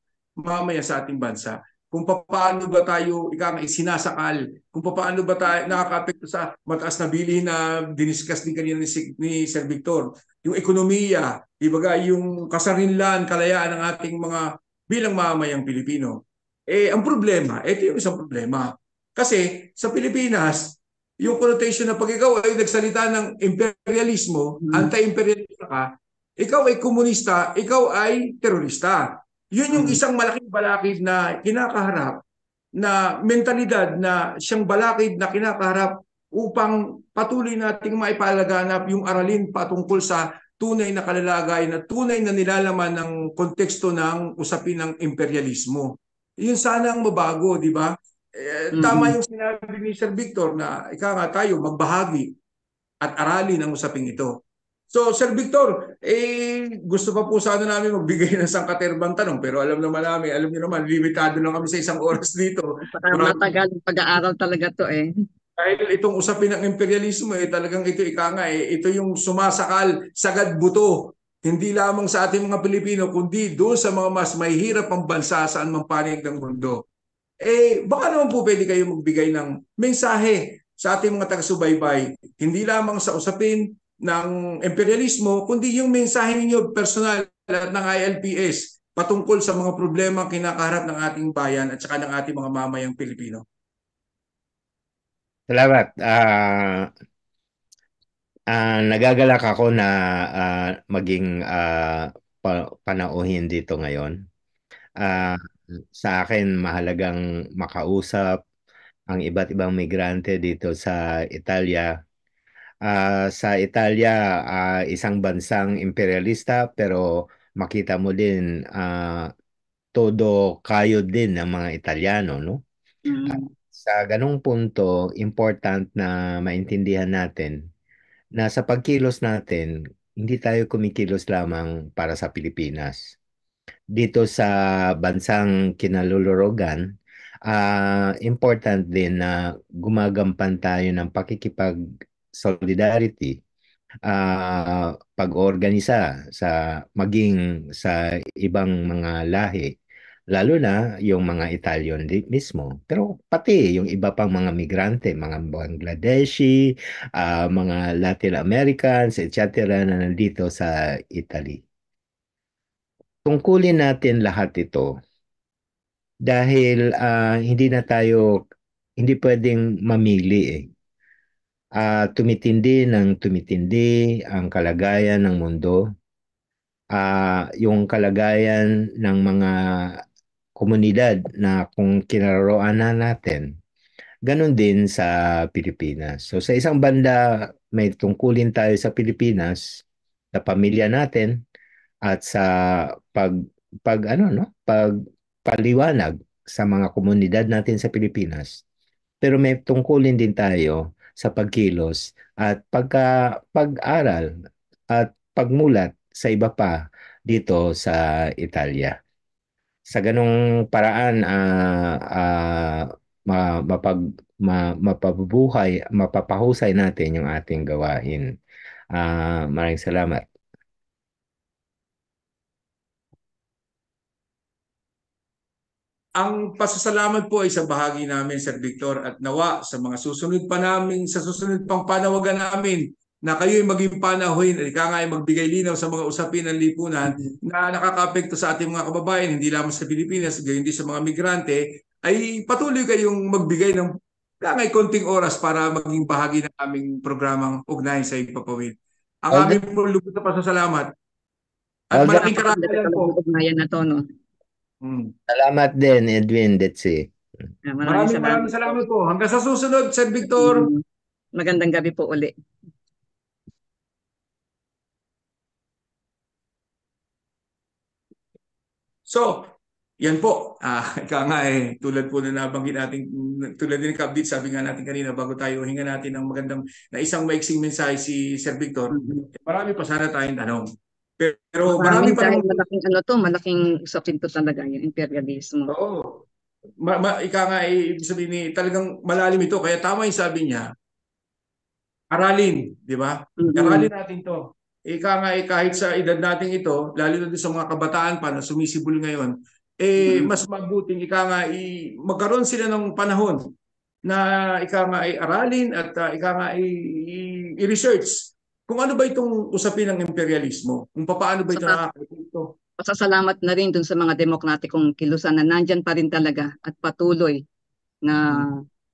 mamamayan sa ating bansa. Kung paano ba tayo sinasakal, kung paano ba tayo nakakaapekto sa mataas na bilihin na diniscuss din kanina ni Sir Victor, yung ekonomiya, ibaga yung kasarinlan, kalayaan ng ating mga bilang mamamayang Pilipino. Ang problema, ito yung isang problema. Kasi sa Pilipinas, yung connotation na pag ikaw ay nagsalita ng imperialismo, Mm-mm. anti-imperialista ka, ikaw ay komunista, ikaw ay terorista. Yun yung Mm-mm. isang malaking balakid na kinakaharap na mentalidad na siyang balakid na kinakaharap upang patuloy nating maipalaganap yung aralin patungkol sa tunay na kalalagayan at tunay na nilalaman ng konteksto ng usapin ng imperialismo. Yun sana ang mabago, di ba? Tama Mm-mm. yung sinabi ni Sir Victor na ika nga tayo magbahagi at aralin ang usaping ito. So, Sir Victor, gusto pa po sana namin magbigay ng sangkaterbang tanong, pero alam naman namin, alam niyo naman, limitado lang kami sa isang oras dito. Baka matagal ang pag-aaral talaga to eh. Dahil itong usapin ng imperialismo, talagang ito ika nga, ito yung sumasakal, sagad buto, hindi lamang sa ating mga Pilipino, kundi doon sa mga mas mahihirap ang bansa saan mang panig ng mundo. Baka naman po pwede kayo magbigay ng mensahe sa ating mga taga-subaybay, hindi lamang sa usapin ng imperialismo, kundi yung mensahe ninyo personal at ng ILPS patungkol sa mga problema kinakaharap ng ating bayan at saka ng ating mga mamayang Pilipino. Salamat. Nagagalak ako na maging panauhin dito ngayon. Ah, sa akin, mahalagang makausap ang iba't ibang migrante dito sa Italia. Sa Italia, isang bansang imperialista pero makita mo din todo kayo din ng mga Italiano, no? At Mm. sa ganung punto, important na maintindihan natin na sa pagkilos natin, hindi tayo kumikilos lamang para sa Pilipinas. Dito sa bansang kinalulorogan, important din na gumagampan tayo ng pakikipag-solidarity, pag-organisa sa maging sa ibang mga lahi, lalo na yung mga Italian mismo. Pero pati yung iba pang mga migrante, mga Bangladeshi, mga Latin Americans, etc. na nandito sa Italy. Tungkulin natin lahat ito dahil hindi pwedeng mamili eh. Tumitindi ng tumitindi ang kalagayan ng mundo, yung kalagayan ng mga komunidad na kung kinaroroonan natin. Ganon din sa Pilipinas. So sa isang banda, may tungkulin tayo sa Pilipinas, sa pamilya natin, at sa pag pagpaliwanag sa mga komunidad natin sa Pilipinas. Pero may tungkulin din tayo sa pagkilos at pag-aral at pagmulat sa iba pa dito sa Italia. Sa ganong paraan, mapapahusay natin yung ating gawain. Maraming salamat. Ang pasasalamat po ay sa bahagi namin, Sir Victor, at nawa sa mga sa susunod pang panawagan namin na kayo'y maging panahuin at ika nga ay magbigay linaw sa mga usapin ng lipunan na nakakaapekto sa ating mga kababayan, hindi lamang sa Pilipinas, gayon din sa mga migrante, ay patuloy kayong magbigay ng kangay konting oras para maging bahagi ng aming programang Ugnayan sa Ipapawid. Ang Although, aming po lubos na pasasalamat at although, malaking karangalan Talagang po. ugnayan na to, no? salamat din, Edwin, that's it. Maraming Maraming salamat po. salamat po. Hanggang sa susunod, Sir Victor. Mm. Magandang gabi po uli. So, yan po. Ika nga tulad po na nabanggit natin, tulad din ng update, sabi nga natin kanina, bago tayo hinga natin ng magandang na isang maiksing mensahe si Sir Victor, marami pa sana tayong tanong. Pero marami Maraming pa dahil naman. malaking usapin to talaga yung imperialismo. Oo. Ika nga, ibig sabihin talagang malalim ito. Kaya tama yung sabi niya, aralin, di ba? Aralin natin to. Ika nga, kahit sa edad natin ito, lalo na sa mga kabataan pa na sumisibol ngayon, mas mabuting ika nga, magkaroon sila ng panahon na ika nga ay aralin at ika nga i-research kung ano ba itong usapin ng imperialismo, kung paano ba ito nakakaipito. Pasasalamat na rin dun sa mga demokratikong kilusan na nandyan pa rin talaga at patuloy na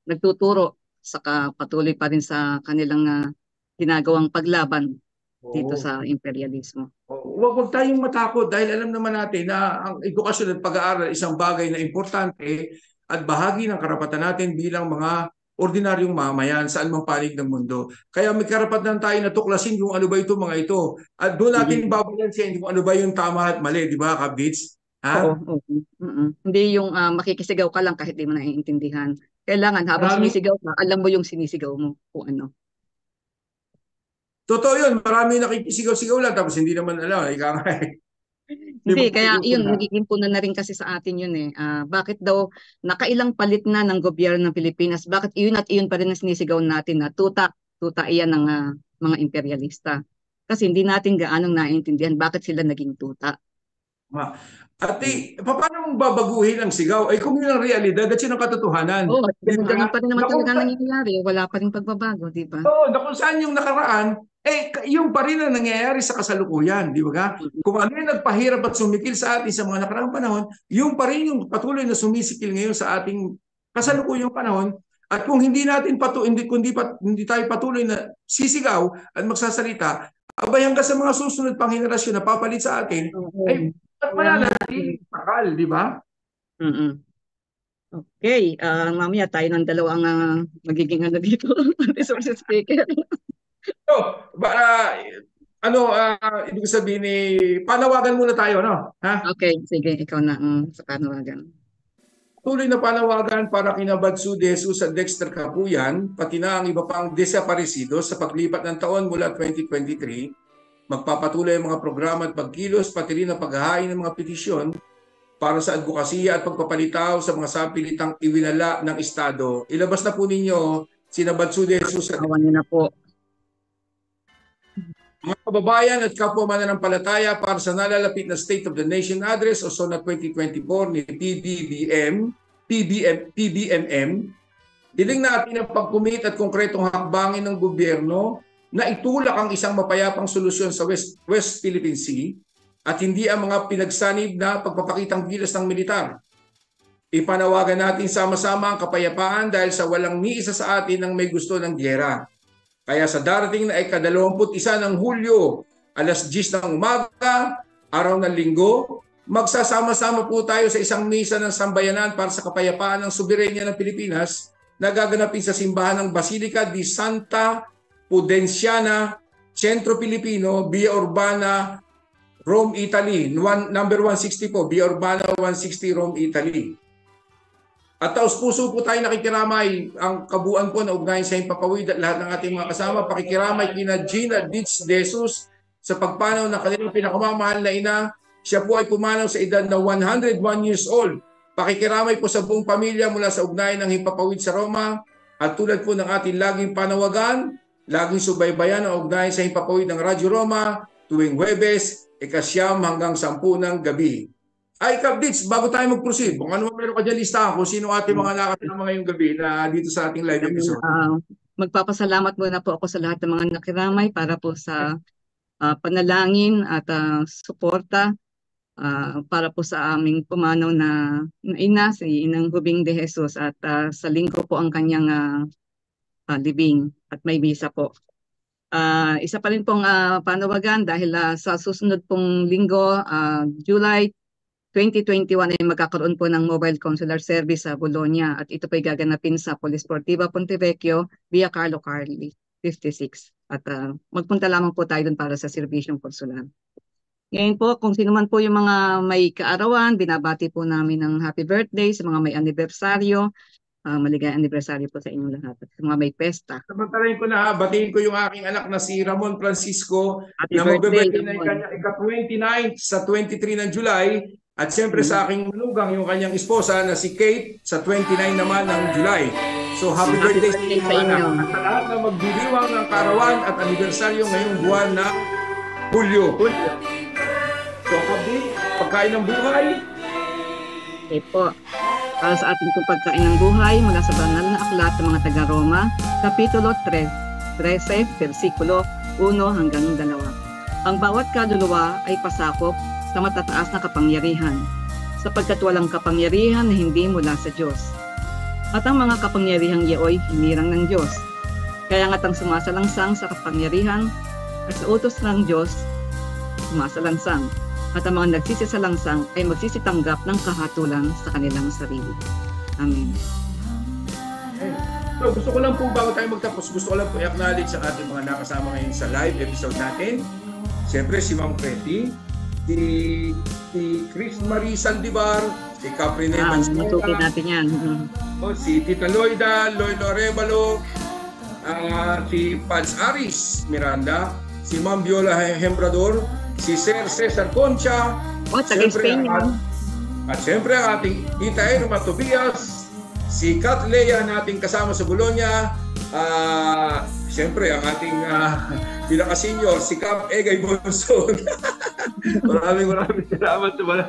nagtuturo, saka patuloy pa rin sa kanilang ginagawang paglaban dito sa imperialismo. Huwag tayong matakot dahil alam naman natin na ang edukasyon at pag-aaral isang bagay na importante at bahagi ng karapatan natin bilang mga ordinaryong mamayan saan mang panig ng mundo. Kaya may karapatan tayo na tuklasin kung ano ba ito mga ito. At doon natin babalansin kung ano ba yung tama at mali, di ba, Kabits? Oo. Hindi yung makikisigaw ka lang kahit di mo naiintindihan. Kailangan habang Maraming sumisigaw ka, alam mo yung sinisigaw mo kung ano. Totoo yun, marami nakikisigaw-sigaw lang tapos hindi naman alam. Ika nga eh. Hindi, mo kaya yun, pinupunta. nagiging puno na rin kasi sa atin yun eh. Bakit daw nakailang palit na ng gobyerno ng Pilipinas, bakit iyon at iyon pa rin ang sinisigaw natin na tuta, tuta iyan ng mga imperialista. Kasi hindi natin gaanong naiintindihan bakit sila naging tuta. At paano mong babaguhin ang sigaw? Ay kung yun ang realidad at yun ang katotohanan. Oo, at Di ganun ba? pa rin naman Na kung, talaga nangyayari. Wala pa rin pagbabago, di ba? na kung saan yung nakaraan, yung pa rin ang nangyayari sa kasalukuyan. Di ba? Kung ano yung nagpahirap at sumikil sa atin sa mga nakaraang panahon, yung pa rin yung patuloy na sumisikil ngayon sa ating kasalukuyang panahon. At kung hindi natin hindi tayo patuloy na sisigaw at magsasalita, abay hanggang sa mga susunod pang henerasyon na papalit sa atin, ay mananatiling takal, di ba? Okay, mamaya tayo ng dalawa ang magiging dito, resource speaker. So, ibig sabihin panawagan muna tayo, no? Ha? Okay, sige, ikaw na sa panawagan. Tuloy na panawagan para kina Badsu de Jesus at Dexter Kapuyan, pati na ang iba pang desaparecidos sa paglipat ng taon mula 2023, magpapatuloy ang mga programa at pagkilos, pati rin ang paghahain ng mga petisyon para sa advokasya at pagpapalitaw sa mga sapilitang iwinala ng Estado. Ilabas na po ninyo sina Badsu de Jesus at Awan niyo na po. mga kababayan at kapwa mananampalataya para sa nalalapit na State of the Nation Address o SONA 2024 ni PBMM, hiling natin ang pagkumit at konkretong hakbangin ng gobyerno na itulak ang isang mapayapang solusyon sa West Philippine Sea at hindi ang mga pinagsanib na pagpapakitang gilas ng militar. Ipanawagan natin sama-sama ang kapayapaan dahil sa walang ni isa sa atin ang may gusto ng gyera. Kaya sa darating na ika-21 ng Hulyo, alas 10 ng umaga, araw ng linggo, magsasama-sama po tayo sa isang misa ng sambayanan para sa kapayapaan ng soberenya ng Pilipinas na gaganapin sa simbahan ng Basilica di Santa Pudenciana, Centro Pilipino, Via Urbana, Rome, Italy. Number 160 po, Via Urbana 160, Rome, Italy. At taos-puso po tayo nakikiramay ang kabuuan po na ugnayan sa Himpapawid at lahat ng ating mga kasama. Pakikiramay kina Gina Ditz de Jesus sa pagpanaw ng kanilang pinakamamahal na ina. Siya po ay pumanaw sa edad na 101 years old. Pakikiramay po sa buong pamilya mula sa ugnayan ng Himpapawid sa Roma. At tulad po ng ating laging panawagan, laging subaybayan ang ugnayan sa Himpapawid ng Radyo Roma tuwing Huwebes, 9 hanggang 10 ng gabi. Ay, Kapdits, bago tayo mag-proceed, kung ano meron ka dyan listahan kung sino ating mga nakasama ngayong gabi na dito sa ating live episode. Magpapasalamat muna po ako sa lahat ng mga nakiramay para po sa panalangin at suporta para po sa aming pumanaw na ina, si Inang Hubing de Jesus, at sa linggo po ang kanyang libing at may misa po. Isa pa rin pong panawagan dahil sa susunod pong linggo, July 2021 ay magkakaroon po ng mobile consular service sa Bologna at ito po ay gaganapin sa Polisportiva Pontevecchio via Carlo Carli 56 at magpunta lamang po tayo dun para sa serbisyong konsular. Ngayon po, kung sino man po yung mga may kaarawan, binabati po namin ng happy birthday sa mga may anibersaryo. Maligayang anibersaryo po sa inyong lahat at sa mga may pesta. Samantalahin ko na, batiin ko yung aking anak na si Ramon Francisco Happy na birthday, magbe-birthday na yung kanyang ika-29 sa 23 ng July. At siyempre sa aking manugang, yung kanyang esposa na si Kate sa 29 naman ng July. So happy birthday sa inyo. At sa lahat na magdidiwang ng karawan at anibersaryo ngayong buwan na Hulyo. So Kapdi, pagkain ng buhay. Okay po. Para sa ating pagkain ng buhay mula sa banal na aklat ng mga taga-Roma, Kapitulo 13, versikulo 1 hanggang 2. Ang bawat kaluluwa ay pasakop sa matataas na kapangyarihan, sapagkat walang kapangyarihan na hindi mula sa Diyos. At ang mga kapangyarihang iyo'y hinirang ng Diyos. Kaya nga't ang sumasalangsang sa kapangyarihan at sa utos ng Diyos, sumasalangsang. At ang mga nagsisisalangsang ay magsisitanggap ng kahatulan sa kanilang sarili. Amen. So gusto ko lang po bago tayo magtapos, gusto ko lang po i-acknowledge sa ating mga nakasama ngayon sa live episode natin. Siyempre si Ma'am Pretty, si Chris Marie Saldivar, si Capri Nevan Natukin natin yan. si Tita Loida, Loylo Arevalo, si Pans Aris Miranda, si Ma'am Viola Hembrador, si Sir Cesar Concha, taga-Spain yun. At siyempre ang ating Tita Irma Tobias, si Kat Lea nating kasama sa Bologna, siyempre ang ating pinaka-senior, si Cap Egay Bonson. maraming salamat sa mga.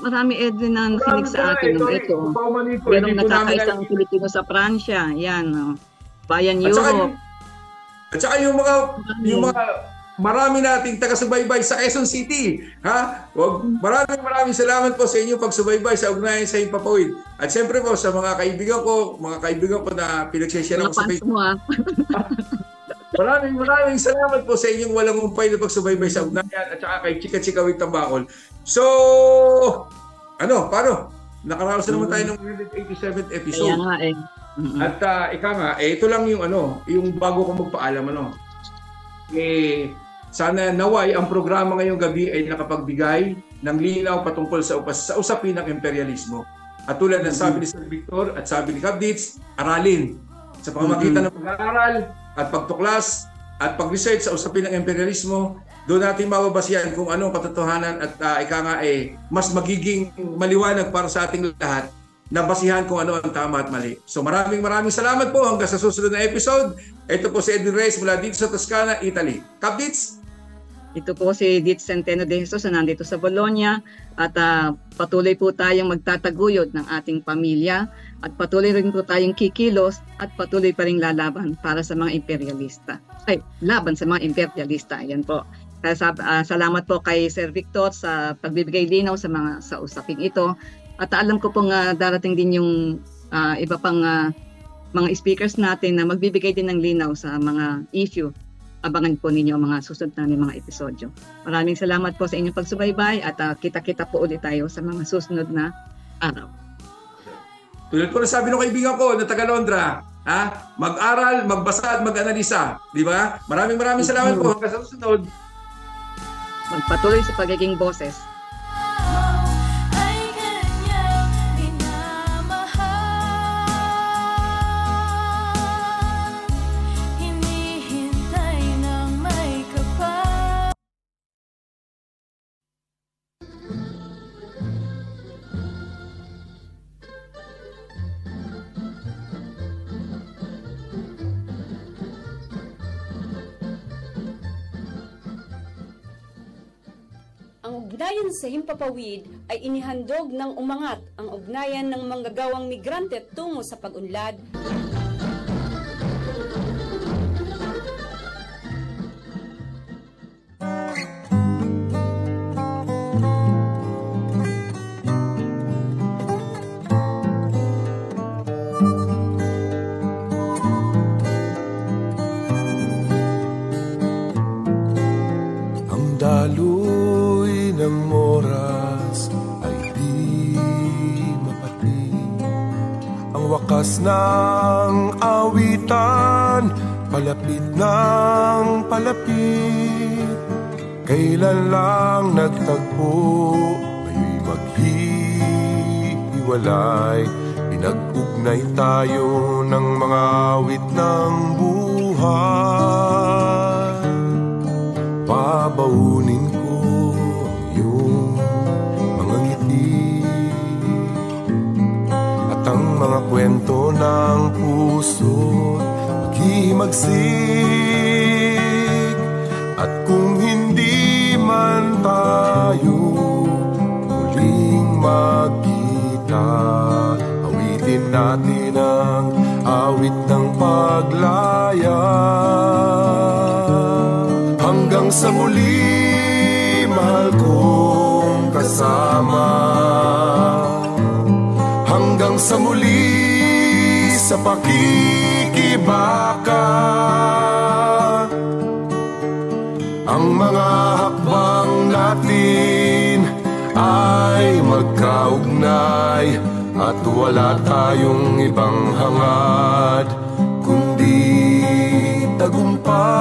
Marami Edwin na nakinig sa atin. Ito. Merong nakakaisang Pilipino sa Pransya. Yan. Bayan Europe. At saka yung mga marami nating taga-subaybay sa Quezon City. Maraming salamat po sa inyo pagsubaybay sa Ugnayan sa Himpapawid. At siyempre po sa mga kaibigan ko na pinagsishare ko sa Facebook. Maraming salamat po sa inyong walang umpay na pagsubaybay sa Ugnayan at saka kay Chika Chika with Tambakol. So, paano? Nakaraos na naman tayo ng 187th episode. Kaya nga At ika nga, ito lang yung bago ko magpaalam, sana naway ang programa ngayong gabi ay nakapagbigay ng linaw patungkol sa usapin ng imperialismo. At tulad ng sabi ni Sir Victor at sabi ni Kapdits, aralin. Sa pamamagitan ng pag-aaral at pagtuklas at pag-research sa usapin ng imperialismo, doon natin mababasihan kung anong katotohanan at mas magiging maliwanag para sa ating lahat na basihan kung ano ang tama at mali. So maraming salamat po hanggang sa susunod na episode. Ito po si Edwin Reyes mula dito sa Toscana, Italy. Kapdits? Ito po si Ditz Centeno de Jesus na nandito sa Bologna at patuloy po tayong magtataguyod ng ating pamilya at patuloy rin po tayong kikilos at patuloy pa rin lalaban para sa mga imperialista. Laban sa mga imperialista. Ayan po. Kaya salamat po kay Sir Victor sa pagbibigay linaw sa usaping ito. At alam ko pong darating din yung iba pang mga speakers natin na magbibigay din ng linaw sa mga issue. Abangan po ninyo ang mga susunod na mga episodyo. Maraming salamat po sa inyong pagsubaybay at kita-kita po ulit tayo sa mga susunod na araw. Tulad po na sabi ng kaibigan ko na taga Londra, mag-aral, magbasa at mag-analisa. Di ba? Maraming salamat po. Hanggang sa susunod. Magpatuloy sa pagiging boses. Ang ugnayan sa Himpapawid ay inihandog ng umangat ang ugnayan ng manggagawang migrante tungo sa pag-unlad. Ang daloy ng oras ay di mapatig. Ang wakas ng awitan, palapit ng palapit. Kailan lang nagtagpo, ngayon maghihiwalay. Pinag-ugnay tayo ng mga awit ng buhay. Babaunin ko ang iyong mga ngiti at ang mga kwento ng puso't maghihimagsik. At kung hindi man tayo muling magkita, awitin natin ang awit ng paglaya. Hanggang sa muli, mahal kong kasama. Hanggang sa muli, sa pakikibaka. Ang mga hakbang natin ay magkaugnay at wala tayong ibang hangad kundi tagumpay.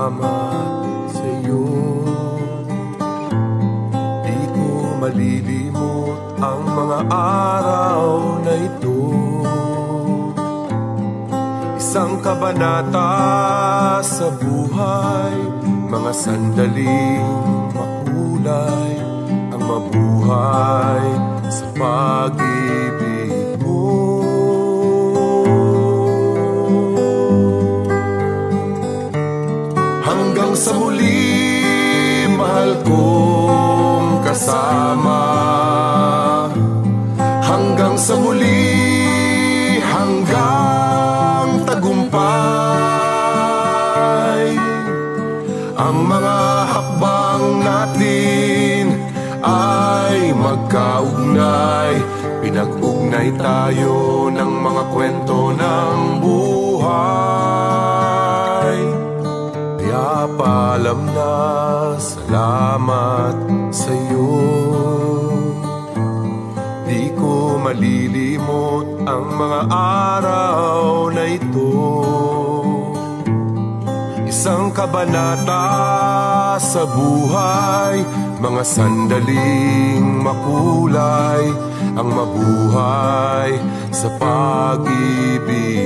salamat sa iyo. Di ko malilimot ang mga araw na ito. Isang kabanata sa buhay, mga sandaling makulay, ang mabuhay sa pag-ibig mo. Hanggang sa muli, mahal kong kasama. Hanggang sa muli, hanggang tagumpay. Ang mga hakbang natin ay magkaugnay. Pinag-ugnay tayo ng mga kwento ng buhay. Kaya paalam na, salamat sa iyo. Di ko malilimot ang mga araw na ito. Isang kabanata sa buhay, mga sandaling makulay, ang mabuhay sa pag-ibig